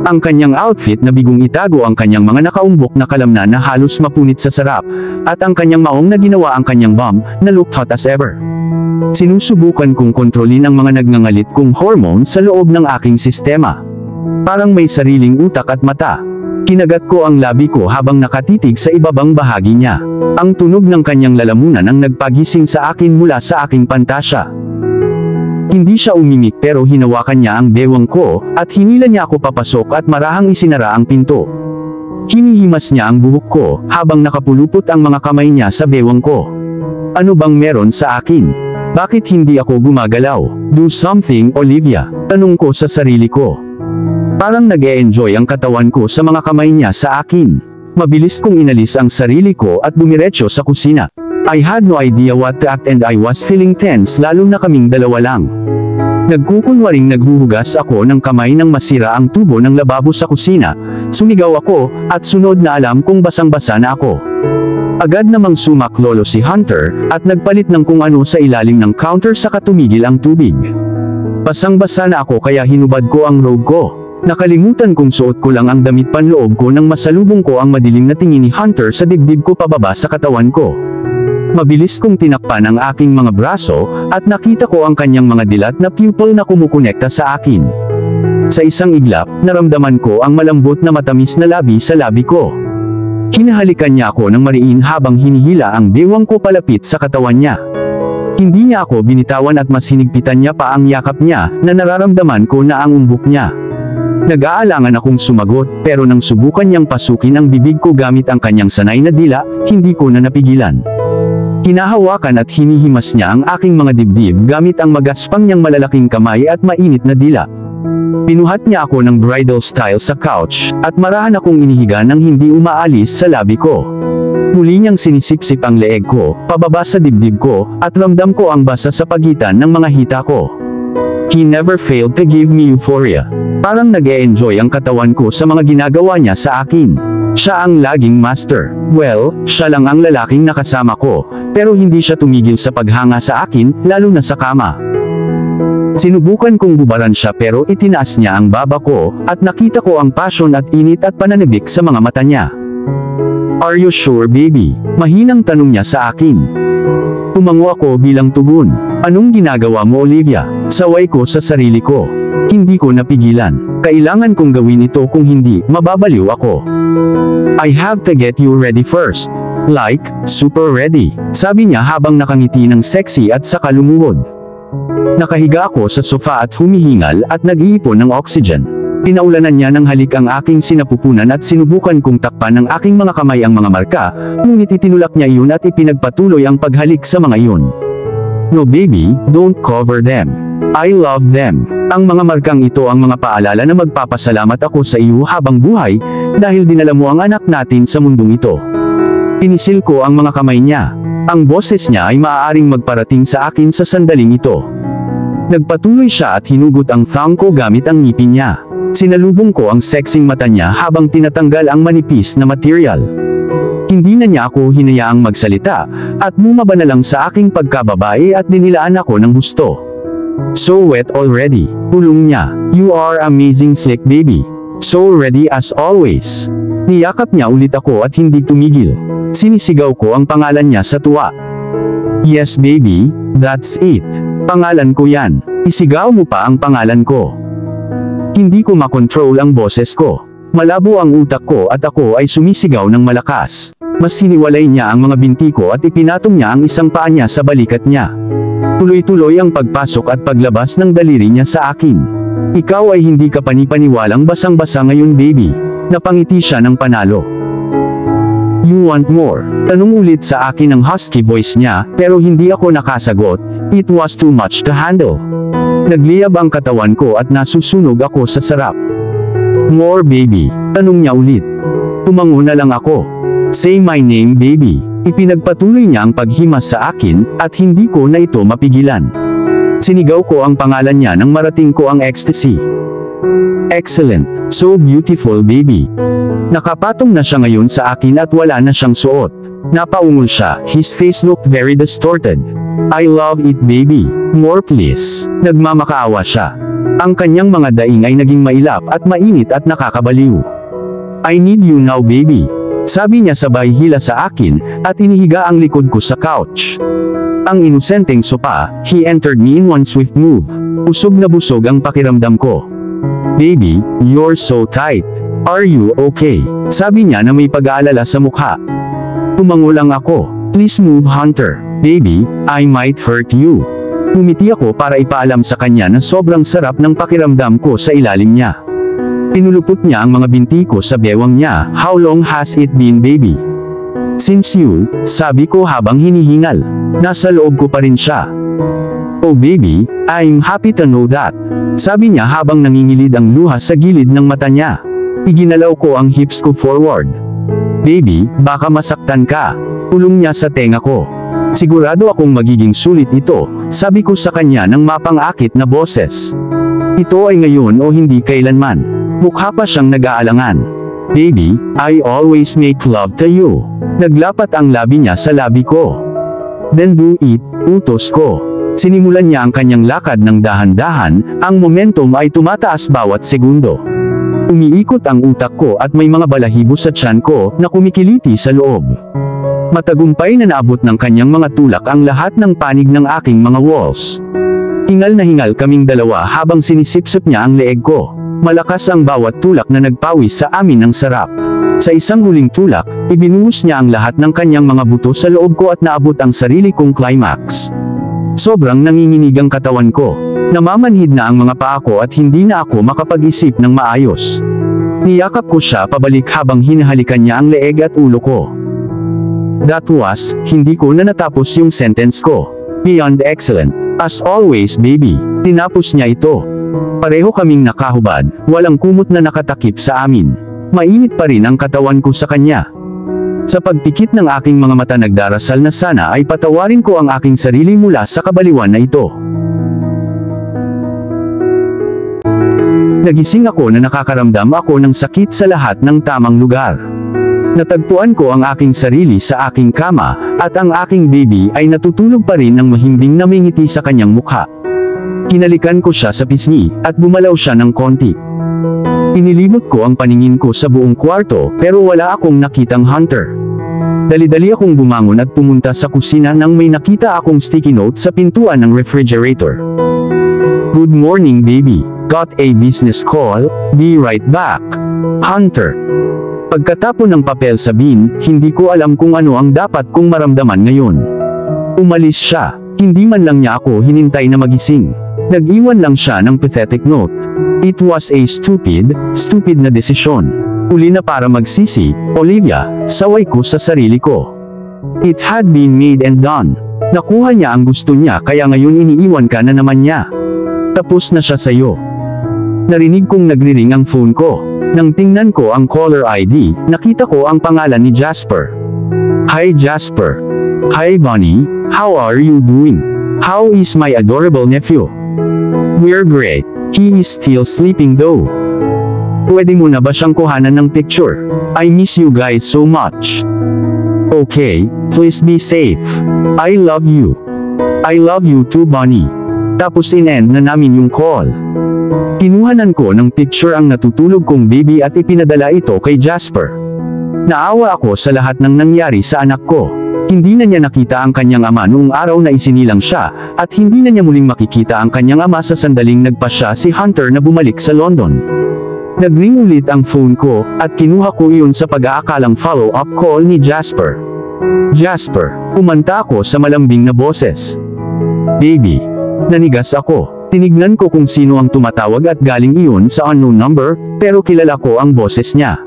Ang kanyang outfit na bigong itago ang kanyang mga nakaumbok na kalamnan na halos mapunit sa sarap, at ang kanyang maong na ginawa ang kanyang bum, na looked hot as ever. Sinusubukan kong kontrolin ang mga nagngangalit kong hormone sa loob ng aking sistema. Parang may sariling utak at mata. Kinagat ko ang labi ko habang nakatitig sa ibabang bahagi niya. Ang tunog ng kanyang lalamunan ang nagpagising sa akin mula sa aking pantasya. Hindi siya umimik pero hinawakan niya ang bewang ko, at hinila niya ako papasok at marahang isinara ang pinto. Hinihimas niya ang buhok ko, habang nakapulupot ang mga kamay niya sa bewang ko. Ano bang meron sa akin? Bakit hindi ako gumagalaw? Do something, Olivia, tanong ko sa sarili ko. Parang nag-e-enjoy ang katawan ko sa mga kamay niya sa akin. Mabilis kong inalis ang sarili ko at dumiretso sa kusina. I had no idea what to act and I was feeling tense lalo na kaming dalawa lang. Nagkukunwaring naghuhugas ako ng kamay nang masira ang tubo ng lababo sa kusina, sumigaw ako, at sunod na alam kong basang-basa na ako. Agad namang sumaklolo si Hunter, at nagpalit ng kung ano sa ilalim ng counter saka tumigil ang tubig. Basang-basa na ako kaya hinubad ko ang robe ko. Nakalimutan kong suot ko lang ang damit panloob ko nang masalubong ko ang madilim na tingin ni Hunter sa dibdib ko pababa sa katawan ko. Mabilis kong tinakpan ang aking mga braso, at nakita ko ang kanyang mga dilat na pupil na kumukonekta sa akin. Sa isang iglap, naramdaman ko ang malambot na matamis na labi sa labi ko. Hinahalikan niya ako ng mariin habang hinihila ang bewang ko palapit sa katawan niya. Hindi niya ako binitawan at mas hinigpitan niya pa ang yakap niya, na nararamdaman ko na ang umbok niya. Nag-aalangan akong sumagot, pero nang subukan niyang pasukin ang bibig ko gamit ang kanyang sanay na dila, hindi ko na napigilan. Hinahawakan at hinihimas niya ang aking mga dibdib gamit ang magaspang niyang malalaking kamay at mainit na dila. Pinuhat niya ako ng bridal style sa couch, at marahan akong inihiga nang hindi umaalis sa labi ko. Muli niyang sinisipsip ang leeg ko, pababa sa dibdib ko, at ramdam ko ang basa sa pagitan ng mga hita ko. He never failed to give me euphoria. Parang nag-e-enjoy ang katawan ko sa mga ginagawa niya sa akin. Siya ang laging master. Well, siya lang ang lalaking nakasama ko, pero hindi siya tumigil sa paghanga sa akin, lalo na sa kama. Sinubukan kong hubaran siya pero itinaas niya ang baba ko, at nakita ko ang passion at init at pananabik sa mga mata niya. Are you sure, baby? Mahinang tanong niya sa akin. Tumango ako bilang tugon. Anong ginagawa mo, Olivia? Saway ko sa sarili ko. Hindi ko napigilan. Kailangan kong gawin ito kung hindi, mababaliw ako. I have to get you ready first. Like, super ready, sabi niya habang nakangiti ng sexy at saka lumuhod. Nakahiga ako sa sofa at humihingal at nag-iipon ng oxygen. Pinaulanan niya ng halik ang aking sinapupunan at sinubukan kong takpan ng aking mga kamay ang mga marka, ngunit itinulak niya iyon at ipinagpatuloy ang paghalik sa mga iyon. No baby, don't cover them. I love them. Ang mga markang ito ang mga paalala na magpapasalamat ako sa iyo habang buhay, dahil dinala mo ang anak natin sa mundong ito. Pinisil ko ang mga kamay niya. Ang boses niya ay maaaring magparating sa akin sa sandaling ito. Nagpatuloy siya at hinugot ang thumb ko gamit ang ngipin niya. Sinalubong ko ang sexing mata niya habang tinatanggal ang manipis na material. Hindi na niya ako hinayaang magsalita, at bumaba na lang sa aking pagkababae at dinilaan ako ng husto. So wet already, pulong niya. You are amazing slick baby. So ready as always. Niyakap niya ulit ako at hindi tumigil. Sinisigaw ko ang pangalan niya sa tuwa. Yes baby, that's it. Pangalan ko yan. Isigaw mo pa ang pangalan ko. Hindi ko makontrol ang boses ko. Malabo ang utak ko at ako ay sumisigaw ng malakas. Mas hiniwalay niya ang mga binti ko at ipinatong niya ang isang paa niya sa balikat niya. Tuloy-tuloy ang pagpasok at paglabas ng daliri niya sa akin. Ikaw ay hindi ka panipaniwalang basang-basa ngayon baby. Napangiti siya ng panalo. You want more? Tanong ulit sa akin ng husky voice niya, pero hindi ako nakasagot. It was too much to handle. Nagliyab ang katawan ko at nasusunog ako sa sarap. More baby? Tanong niya ulit. Tumango na lang ako. Say my name baby. Ipinagpatuloy niya ang paghimas sa akin, at hindi ko na ito mapigilan. Sinigaw ko ang pangalan niya nang marating ko ang ecstasy. Excellent. So beautiful baby. Nakapatong na siya ngayon sa akin at wala na siyang suot. Napaungol siya, his face looked very distorted. I love it baby. More please. Nagmamakaawa siya. Ang kanyang mga daing ay naging mailap at mainit at nakakabaliw. I need you now baby. Sabi niya sabay hila sa akin, at inihiga ang likod ko sa couch. Ang inosenteng sopa, he entered me in one swift move. Busog na busog ang pakiramdam ko. Baby, you're so tight. Are you okay? Sabi niya na may pag-aalala sa mukha. Tumango lang ako. Please move Hunter. Baby, I might hurt you. Umiti ako para ipaalam sa kanya na sobrang sarap ng pakiramdam ko sa ilalim niya. Pinulupot niya ang mga binti ko sa bewang niya. How long has it been baby? Since you, sabi ko habang hinihingal. Nasa loob ko pa rin siya. Oh baby, I'm happy to know that. Sabi niya habang nangingilid ang luha sa gilid ng mata niya. Iginalaw ko ang hips ko forward. Baby, baka masaktan ka. Ulong niya sa tenga ko. Sigurado akong magiging sulit ito, sabi ko sa kanya ng mapang-akit na boses. Ito ay ngayon o hindi kailanman. Mukha pa siyang nag-aalangan. Baby, I always make love to you. Naglapat ang labi niya sa labi ko. Then do it, utos ko. Sinimulan niya ang kanyang lakad ng dahan-dahan, ang momentum ay tumataas bawat segundo. Umiikot ang utak ko at may mga balahibo sa tiyan ko na kumikiliti sa loob. Matagumpay na naabot ng kanyang mga tulak ang lahat ng panig ng aking mga walls. Hingal na hingal kaming dalawa habang sinisipsip niya ang leeg ko. Malakas ang bawat tulak na nagpawis sa amin ng sarap. Sa isang huling tulak, ibinuhos niya ang lahat ng kanyang mga buto sa loob ko at naabot ang sarili kong climax. Sobrang nanginginig ang katawan ko. Namamanhid na ang mga paa ko at hindi na ako makapag-isip ng maayos. Niyakap ko siya pabalik habang hinahalikan niya ang leeg at ulo ko. That was, hindi ko na natapos yung sentence ko. Beyond excellent. As always baby. Tinapos niya ito. Pareho kaming nakahubad, walang kumot na nakatakip sa amin. Mainit pa rin ang katawan ko sa kanya. Sa pagpikit ng aking mga mata nagdarasal na sana ay patawarin ko ang aking sarili mula sa kabaliwan na ito. Nagising ako na nakakaramdam ako ng sakit sa lahat ng tamang lugar. Natagpuan ko ang aking sarili sa aking kama, at ang aking baby ay natutulog pa rin ng mahimbing na may ngiti sa kanyang mukha. Kinalikan ko siya sa pisngi, at bumalaw siya ng konti. Inilibot ko ang paningin ko sa buong kwarto, pero wala akong nakitang Hunter. Dali-dali akong bumangon at pumunta sa kusina nang may nakita akong sticky note sa pintuan ng refrigerator. Good morning baby. Got a business call, be right back. Hunter. Pagkatapon ng papel sa bin, hindi ko alam kung ano ang dapat kong maramdaman ngayon. Umalis siya, hindi man lang niya ako hinintay na magising. Nag-iwan lang siya ng pathetic note. It was a stupid na desisyon. Uli na para magsisi, Olivia, saway ko sa sarili ko. It had been made and done. Nakuha niya ang gusto niya kaya ngayon iniiwan ka na naman niya. Tapos na siya sa'yo. Narinig kong nagriring ang phone ko. Nang tingnan ko ang caller ID, nakita ko ang pangalan ni Jasper. Hi Jasper. Hi Bonnie, how are you doing? How is my adorable nephew? We're great. He is still sleeping though. Pwede mo na ba siyang kuhanan ng picture? I miss you guys so much. Okay, please be safe. I love you. I love you too Bonnie. Tapos in-end na namin yung call. Kinuhanan ko ng picture ang natutulog kong baby at ipinadala ito kay Jasper. Naawa ako sa lahat ng nangyari sa anak ko. Hindi na niya nakita ang kanyang ama noong araw na isinilang siya, at hindi na niya muling makikita ang kanyang ama sa sandaling nagpasya si Hunter na bumalik sa London. Nagring ulit ang phone ko, at kinuha ko iyon sa pag-aakalang follow-up call ni Jasper. Jasper, kumanta ako sa malambing na boses. Baby. Nanigas ako. Tinignan ko kung sino ang tumatawag at galing iyon sa unknown number, pero kilala ko ang boses niya.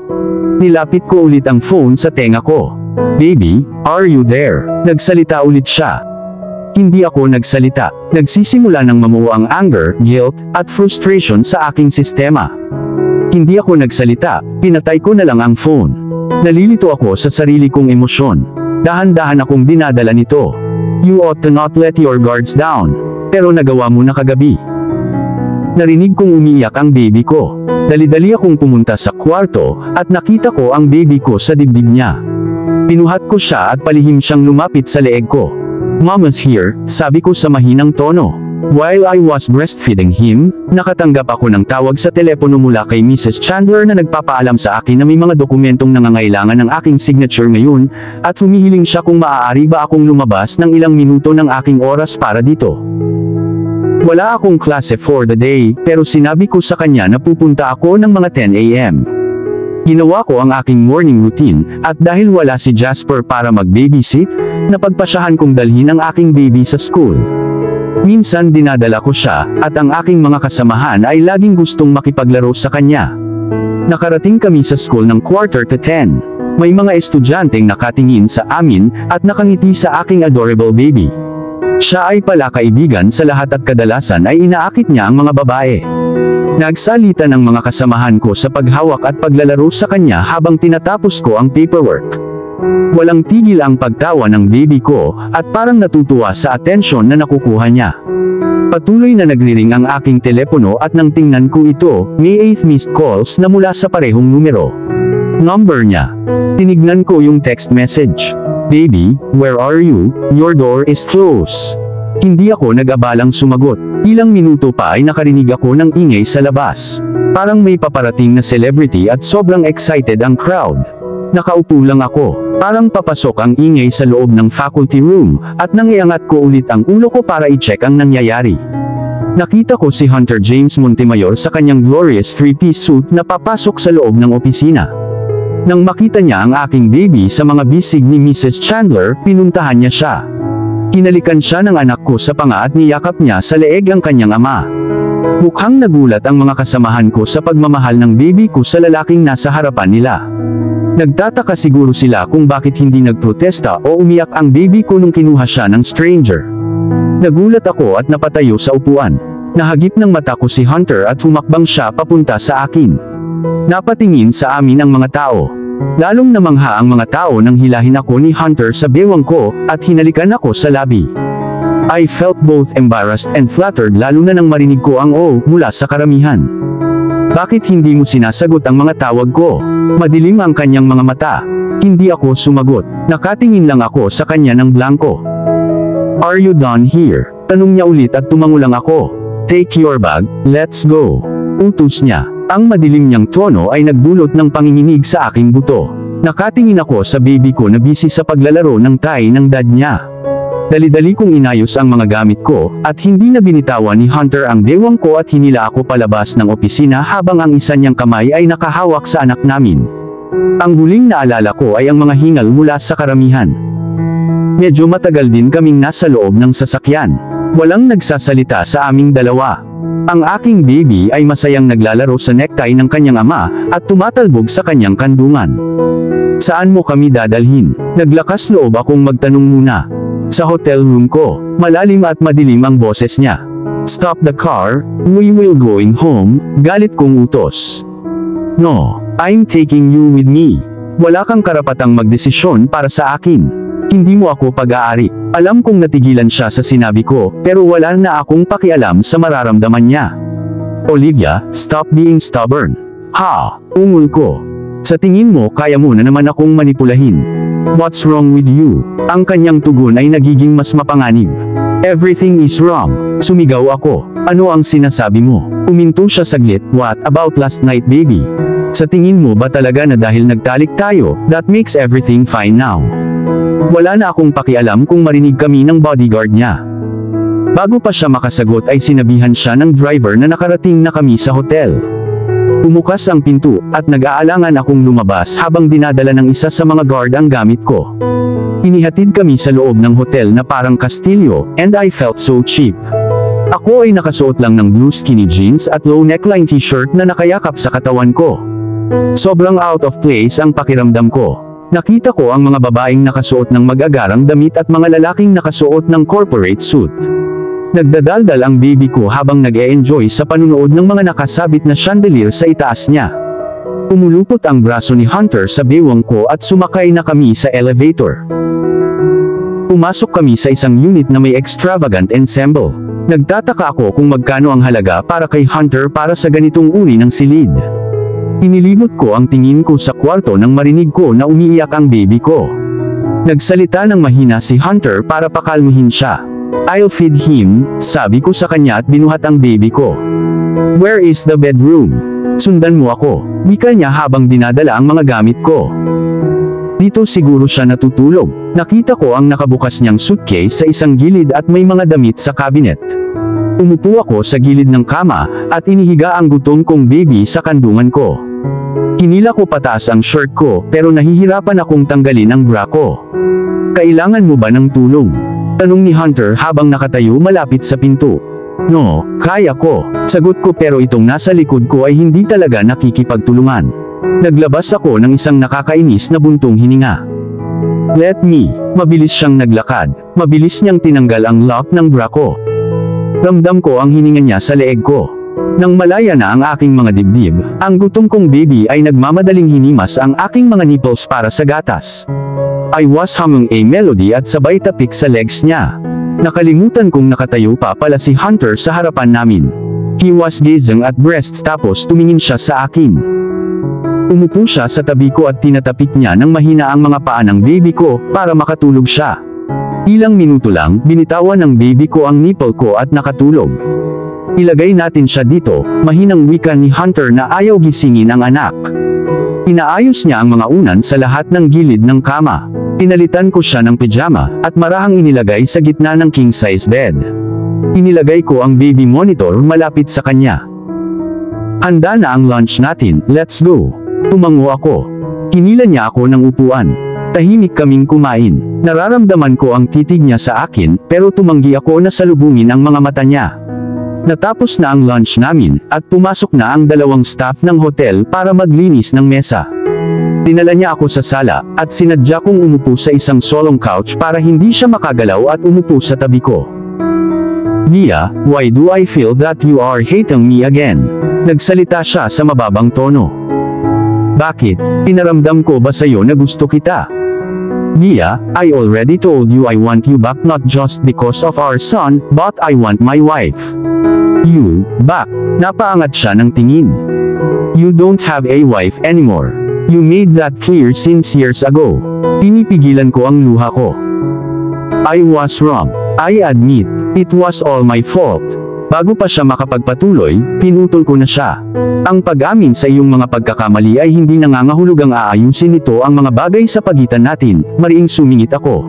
Nilapit ko ulit ang phone sa tenga ko. Baby, are you there? Nagsalita ulit siya. Hindi ako nagsalita. Nagsisimula ng mamuo ang anger, guilt, at frustration sa aking sistema. Hindi ako nagsalita, pinatay ko na lang ang phone. Nalilito ako sa sarili kong emosyon. Dahan-dahan akong dinadala nito. You ought to not let your guards down. Pero nagawa mo na kagabi. Narinig kong umiiyak ang baby ko. Dali-dali akong pumunta sa kwarto, at nakita ko ang baby ko sa dibdib niya. Pinuhat ko siya at palihim siyang lumapit sa leeg ko. Mama's here, sabi ko sa mahinang tono. While I was breastfeeding him, nakatanggap ako ng tawag sa telepono mula kay Mrs. Chandler na nagpapaalam sa akin na may mga dokumentong nangangailangan ng aking signature ngayon, at humihiling siya kung maaari ba akong lumabas ng ilang minuto ng aking oras para dito. Wala akong klase for the day, pero sinabi ko sa kanya na pupunta ako ng mga 10 a.m. Ginawa ko ang aking morning routine, at dahil wala si Jasper para mag-babysit, napagpasyahan kong dalhin ang aking baby sa school. Minsan dinadala ko siya, at ang aking mga kasamahan ay laging gustong makipaglaro sa kanya. Nakarating kami sa school ng 9:45. May mga estudyanteng nakatingin sa amin, at nakangiti sa aking adorable baby. Siya ay palakaibigan sa lahat at kadalasan ay inaakit niya ang mga babae. Nagsalita ng mga kasamahan ko sa paghawak at paglalaro sa kanya habang tinatapos ko ang paperwork. Walang tigil ang pagtawa ng baby ko, at parang natutuwa sa atensyon na nakukuha niya. Patuloy na nagriring ang aking telepono at nang tingnan ko ito, may 8 missed calls na mula sa parehong numero. Number niya. Tinignan ko yung text message. Baby, where are you? Your door is closed. Hindi ako nag-abalang sumagot. Ilang minuto pa ay nakarinig ako ng ingay sa labas. Parang may paparating na celebrity at sobrang excited ang crowd. Nakaupo lang ako. Parang papasok ang ingay sa loob ng faculty room, at nang iangat ko ulit ang ulo ko para i-check ang nangyayari. Nakita ko si Hunter James Montemayor sa kanyang glorious 3-piece suit na papasok sa loob ng opisina. Nang makita niya ang aking baby sa mga bisig ni Mrs. Chandler, pinuntahan niya siya. Hinalikan siya ng anak ko sa panga at niyakap niya sa leeg ang kanyang ama. Mukhang nagulat ang mga kasamahan ko sa pagmamahal ng baby ko sa lalaking nasa harapan nila. Nagtataka siguro sila kung bakit hindi nagprotesta o umiyak ang baby ko nung kinuha siya ng stranger. Nagulat ako at napatayo sa upuan. Nahagip ng mata ko si Hunter at humakbang siya papunta sa akin. Napatingin sa amin ang mga tao. Lalong namangha ang mga tao nang hilahin ako ni Hunter sa bewang ko, at hinalikan ako sa labi. I felt both embarrassed and flattered, lalo na nang marinig ko ang "oh" mula sa karamihan. Bakit hindi mo sinasagot ang mga tawag ko? Madilim ang kanyang mga mata. Hindi ako sumagot. Nakatingin lang ako sa kanya ng blanko. Are you done here? Tanong niya ulit at tumango lang ako. Take your bag, let's go. Utos niya. Ang madilim niyang tono ay nagdulot ng panginginig sa aking buto. Nakatingin ako sa baby ko na busy sa paglalaro ng tie ng dad niya. Dali-dali kong inayos ang mga gamit ko, at hindi na binitawan ni Hunter ang bewang ko at hinila ako palabas ng opisina habang ang isa niyang kamay ay nakahawak sa anak namin. Ang huling naalala ko ay ang mga hingal mula sa karamihan. Medyo matagal din kaming nasa loob ng sasakyan. Walang nagsasalita sa aming dalawa. Ang aking baby ay masayang naglalaro sa necktie ng kanyang ama, at tumatalbog sa kanyang kandungan. Saan mo kami dadalhin? Naglakas loob akong magtanong muna. Sa hotel room ko. Malalim at madilim ang boses niya. Stop the car, we will going home, galit kong utos. No, I'm taking you with me. Wala kang karapatang magdesisyon para sa akin. Hindi mo ako pag-aari. Alam kong natigilan siya sa sinabi ko, pero wala na akong pakialam sa mararamdaman niya. Olivia, stop being stubborn. Ha, ungol ko. Sa tingin mo kaya mo na naman akong manipulahin. What's wrong with you? Ang kanyang tugon ay nagiging mas mapanganib. Everything is wrong. Sumigaw ako. Ano ang sinasabi mo? Uminto siya saglit. What about last night, baby? Sa tingin mo ba talaga na dahil nagtalik tayo, that makes everything fine now? Wala na akong pakialam kung marinig kami ng bodyguard niya. Bago pa siya makasagot ay sinabihan siya ng driver na nakarating na kami sa hotel. Umukas ang pinto, at nag-aalangan akong lumabas habang dinadala ng isa sa mga guard ang gamit ko. Inihatid kami sa loob ng hotel na parang kastilyo, and I felt so cheap. Ako ay nakasuot lang ng blue skinny jeans at low neckline t-shirt na nakayakap sa katawan ko. Sobrang out of place ang pakiramdam ko. Nakita ko ang mga babaeng nakasuot ng mag-agarang damit at mga lalaking nakasuot ng corporate suit. Nagdadaldal ang baby ko habang nag-e-enjoy sa panunood ng mga nakasabit na chandelier sa itaas niya. Umulupot ang braso ni Hunter sa bewang ko at sumakay na kami sa elevator. Pumasok kami sa isang unit na may extravagant ensemble. Nagtataka ako kung magkano ang halaga para kay Hunter para sa ganitong uri ng silid. Inilibot ko ang tingin ko sa kwarto nang marinig ko na umiiyak ang baby ko. Nagsalita ng mahina si Hunter para pakalmuhin siya. "I'll feed him," sabi ko sa kanya at binuhat ang baby ko. "Where is the bedroom? Sundan mo ako," wika niya habang dinadala ang mga gamit ko. Dito siguro siya natutulog. Nakita ko ang nakabukas niyang suitcase sa isang gilid at may mga damit sa cabinet. Umupo ako sa gilid ng kama, at inihiga ang gutom kong baby sa kandungan ko. Hinila ko pataas ang shirt ko, pero nahihirapan akong tanggalin ang bra ko. "Kailangan mo ba ng tulong?" tanong ni Hunter habang nakatayo malapit sa pinto. "No, kaya ko," sagot ko, pero itong nasa likod ko ay hindi talaga nakikipagtulungan. Naglabas ako ng isang nakakainis na buntong hininga. "Let me." Mabilis siyang naglakad. Mabilis niyang tinanggal ang lock ng bra ko. Ramdam ko ang hininga niya sa leeg ko. Nang malaya na ang aking mga dibdib, ang gutom kong baby ay nagmamadaling hinimas ang aking mga nipples para sa gatas. I was humming a melody at sabay tapik sa legs niya. Nakalimutan kong nakatayo pa pala si Hunter sa harapan namin. He was gazing at breasts tapos tumingin siya sa akin. Umupo siya sa tabi ko at tinatapik niya ng mahina ang mga paa ng baby ko para makatulog siya. Ilang minuto lang, binitawan ng baby ko ang nipple ko at nakatulog. "Ilagay natin siya dito," mahinang wika ni Hunter na ayaw gisingin ang anak. Inaayos niya ang mga unan sa lahat ng gilid ng kama. Pinalitan ko siya ng pijama, at marahang inilagay sa gitna ng king-size bed. Inilagay ko ang baby monitor malapit sa kanya. "Handa na ang lunch natin, let's go." Tumango ako. Hinila niya ako ng upuan. Tahimik kaming kumain. Nararamdaman ko ang titig niya sa akin, pero tumanggi ako na salubungin ang mga mata niya. Natapos na ang lunch namin, at pumasok na ang dalawang staff ng hotel para maglinis ng mesa. Dinala niya ako sa sala, at sinadya kong umupo sa isang solong couch para hindi siya makagalaw at umupo sa tabi ko. "Via, why do I feel that you are hating me again?" Nagsalita siya sa mababang tono. "Bakit? Pinaramdam ko ba sa'yo na gusto kita? Via, I already told you I want you back, not just because of our son, but I want my wife. You, back." Napaangat siya ng tingin. "You don't have a wife anymore. You made that clear since years ago." Pinipigilan ko ang luha ko. "I was wrong. I admit, it was all my fault." Bago pa siya makapagpatuloy, pinutol ko na siya. "Ang pag-amin sa iyong mga pagkakamali ay hindi nangangahulugang aayusin nito ang mga bagay sa pagitan natin," mariing sumingit ako.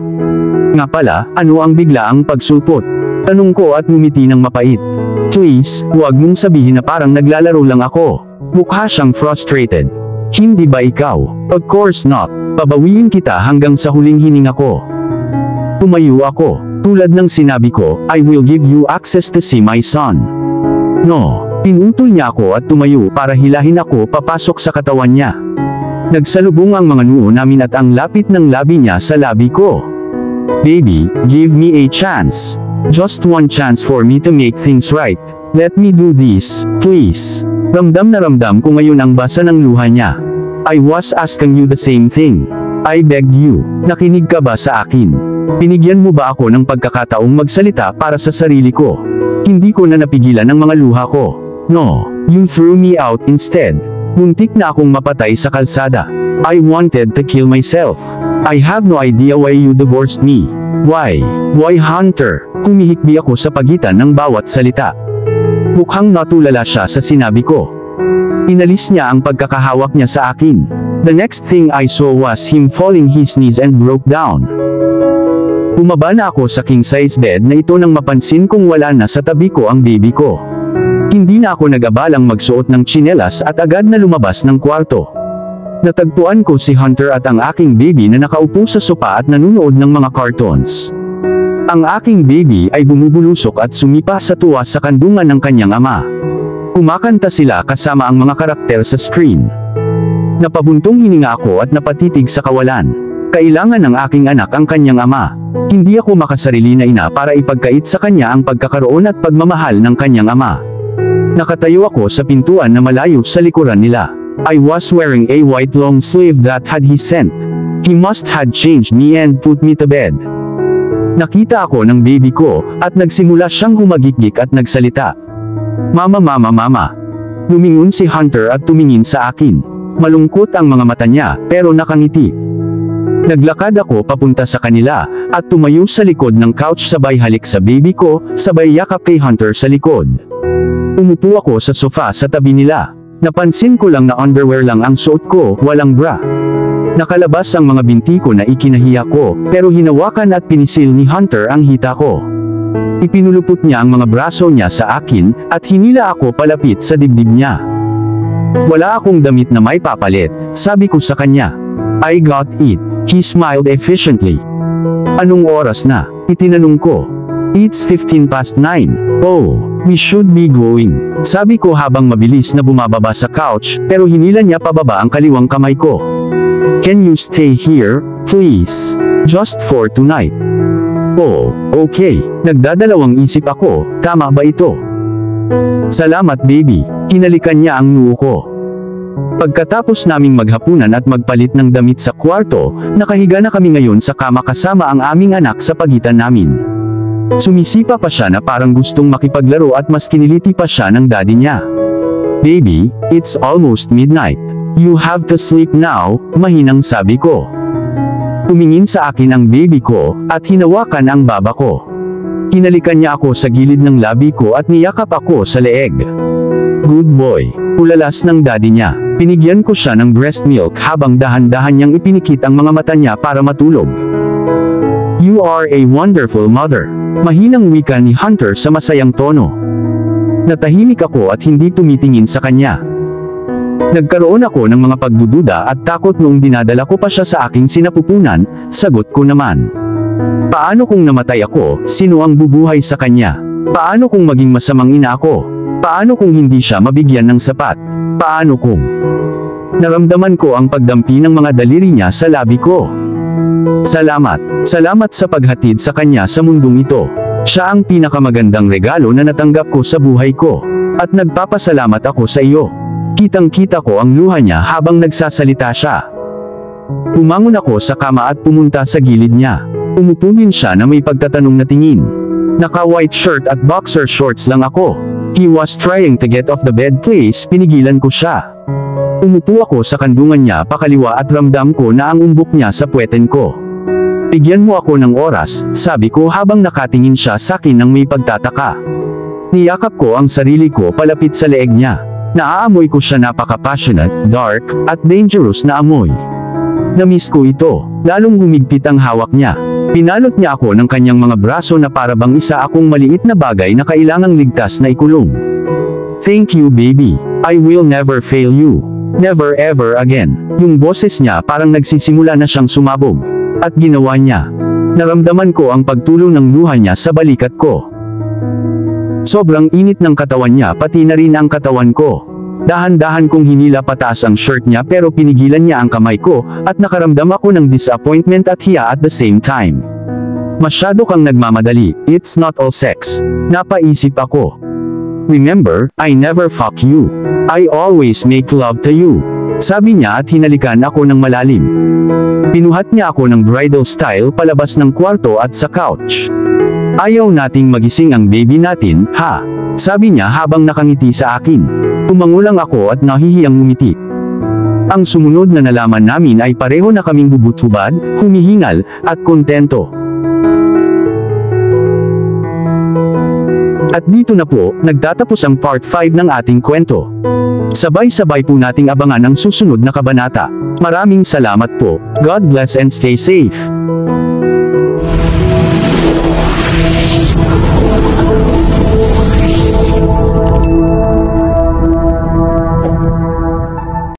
"Nga pala, ano ang biglaang pagsulpot?" tanong ko at ngumiti ng mapait. "Please, huwag mong sabihin na parang naglalaro lang ako." Mukha siyang frustrated. "Hindi ba ikaw?" "Of course not. Babawiin kita hanggang sa huling hininga ko." Tumayo ako. Tulad ng sinabi ko, "I will give you access to see my son." "No." Pinutol niya ako at tumayo para hilahin ako papasok sa katawan niya. Nagsalubong ang mga noo namin at ang lapit ng labi niya sa labi ko. "Baby, give me a chance. Just one chance for me to make things right. Let me do this, please." Ramdam na ramdam ko ngayon ang basa ng luha niya. "I was asking you the same thing. I begged you. Nakinig ka ba sa akin? Binigyan mo ba ako ng pagkakataong magsalita para sa sarili ko?" Hindi ko na napigilan ang mga luha ko. "No, you threw me out instead." Muntik na akong mapatay sa kalsada. I wanted to kill myself. "I have no idea why you divorced me. Why? Why, Hunter?" Kumihikbi ako sa pagitan ng bawat salita. Mukhang natulala siya sa sinabi ko. Inalis niya ang pagkakahawak niya sa akin. The next thing I saw was him falling his knees and broke down. Bumaba na ako sa king-size bed na ito nang mapansin kong wala na sa tabi ko ang baby ko. Hindi na ako nag-abalang magsuot ng tsinelas at agad na lumabas ng kwarto. Natagpuan ko si Hunter at ang aking baby na nakaupo sa sopa at nanunood ng mga cartoons. Ang aking baby ay bumubulusok at sumipa sa tuwa sa kandungan ng kanyang ama. Kumakanta sila kasama ang mga karakter sa screen. Napabuntong hininga ako at napatitig sa kawalan. Kailangan ng aking anak ang kanyang ama. Hindi ako makasarili na ina para ipagkait sa kanya ang pagkakaroon at pagmamahal ng kanyang ama. Nakatayo ako sa pintuan na malayo sa likuran nila. I was wearing a white long sleeve that had he sent. He must had changed me and put me to bed. Nakita ako ng baby ko, at nagsimula siyang humagikgik at nagsalita. Mama, mama, mama. Lumingon si Hunter at tumingin sa akin. Malungkot ang mga mata niya, pero nakangiti. Naglakad ako papunta sa kanila, at tumayo sa likod ng couch sabay halik sa baby ko, sabay yakap kay Hunter sa likod. Umupo ako sa sofa sa tabi nila. Napansin ko lang na underwear lang ang suot ko, walang bra. Nakalabas ang mga binti ko na ikinahiya ko, pero hinawakan at pinisil ni Hunter ang hita ko. Ipinulupot niya ang mga braso niya sa akin, at hinila ako palapit sa dibdib niya. Wala akong damit na may papalit, sabi ko sa kanya. I got it. He smiled efficiently. Anong oras na? Itinanong ko. It's 9:15. Oh, we should be going. Sabi ko habang mabilis na bumababa sa couch, pero hinila niya pababa ang kaliwang kamay ko. Can you stay here, please? Just for tonight. Oh, okay. Nagdadalawang isip ako, tama ba ito? Salamat baby. Hinalikan niya ang noo ko. Pagkatapos naming maghapunan at magpalit ng damit sa kwarto, nakahiga na kami ngayon sa kama kasama ang aming anak sa pagitan namin. Sumisipa pa siya na parang gustong makipaglaro at mas kiniliti pa siya ng daddy niya. Baby, it's almost midnight. You have to sleep now, mahinang sabi ko. Tumingin sa akin ang baby ko, at hinawakan ang baba ko. Hinalikan niya ako sa gilid ng labi ko at niyakap ako sa leeg. Good boy, ulalas ng daddy niya. Pinigyan ko siya ng breast milk habang dahan-dahan niyang ipinikit ang mga mata niya para matulog. You are a wonderful mother. Mahinang wika ni Hunter sa masayang tono. Natahimik ako at hindi tumitingin sa kanya. Nagkaroon ako ng mga pagdududa at takot noong dinadala ko pa siya sa aking sinapupunan, sagot ko naman. Paano kung namatay ako, sino ang bubuhay sa kanya? Paano kung maging masamang ina ako? Paano kung hindi siya mabigyan ng sapat? Paano kung... Naramdaman ko ang pagdampi ng mga daliri niya sa labi ko. Salamat. Salamat sa paghatid sa kanya sa mundong ito. Siya ang pinakamagandang regalo na natanggap ko sa buhay ko. At nagpapasalamat ako sa iyo. Kitang-kita ko ang luha niya habang nagsasalita siya. Umangon ako sa kama at pumunta sa gilid niya. Umupo din siya na may pagtatanong na tingin. Naka-white shirt at boxer shorts lang ako. He was trying to get off the bed please, pinigilan ko siya. Umupo ako sa kandungan niya pakaliwa at ramdam ko na ang umbok niya sa puweten ko. Bigyan mo ako ng oras, sabi ko habang nakatingin siya sa akin ng may pagtataka. Niyakap ko ang sarili ko palapit sa leeg niya. Naaamoy ko siya napaka-passionate, dark, at dangerous na amoy. Namiss ko ito, lalong humigpit ang hawak niya. Pinalot niya ako ng kanyang mga braso na para bang isa akong maliit na bagay na kailangang ligtas na ikulong. Thank you baby, I will never fail you. Never ever again. Yung boses niya parang nagsisimula na siyang sumabog. At ginawa niya. Naramdaman ko ang pagtulo ng luha niya sa balikat ko. Sobrang init ng katawan niya pati na rin ang katawan ko. Dahan-dahan kong hinila pataas ang shirt niya pero pinigilan niya ang kamay ko, at nakaramdam ako ng disappointment at hiya at the same time. Masyado kang nagmamadali, it's not all sex. Napaisip ako. Remember, I never fuck you. I always make love to you. Sabi niya at hinalikan ako ng malalim. Pinuhat niya ako ng bridal style palabas ng kwarto at sa couch. Ayaw nating magising ang baby natin, ha? Sabi niya habang nakangiti sa akin. Tumango lang ako at nahihiyang ngumiti. Ang sumunod na nalaman namin ay pareho na kaming hubot-hubad, humihingal, at kontento. At dito na po, nagtatapos ang part 5 ng ating kwento. Sabay-sabay po nating abangan ang susunod na kabanata. Maraming salamat po. God bless and stay safe.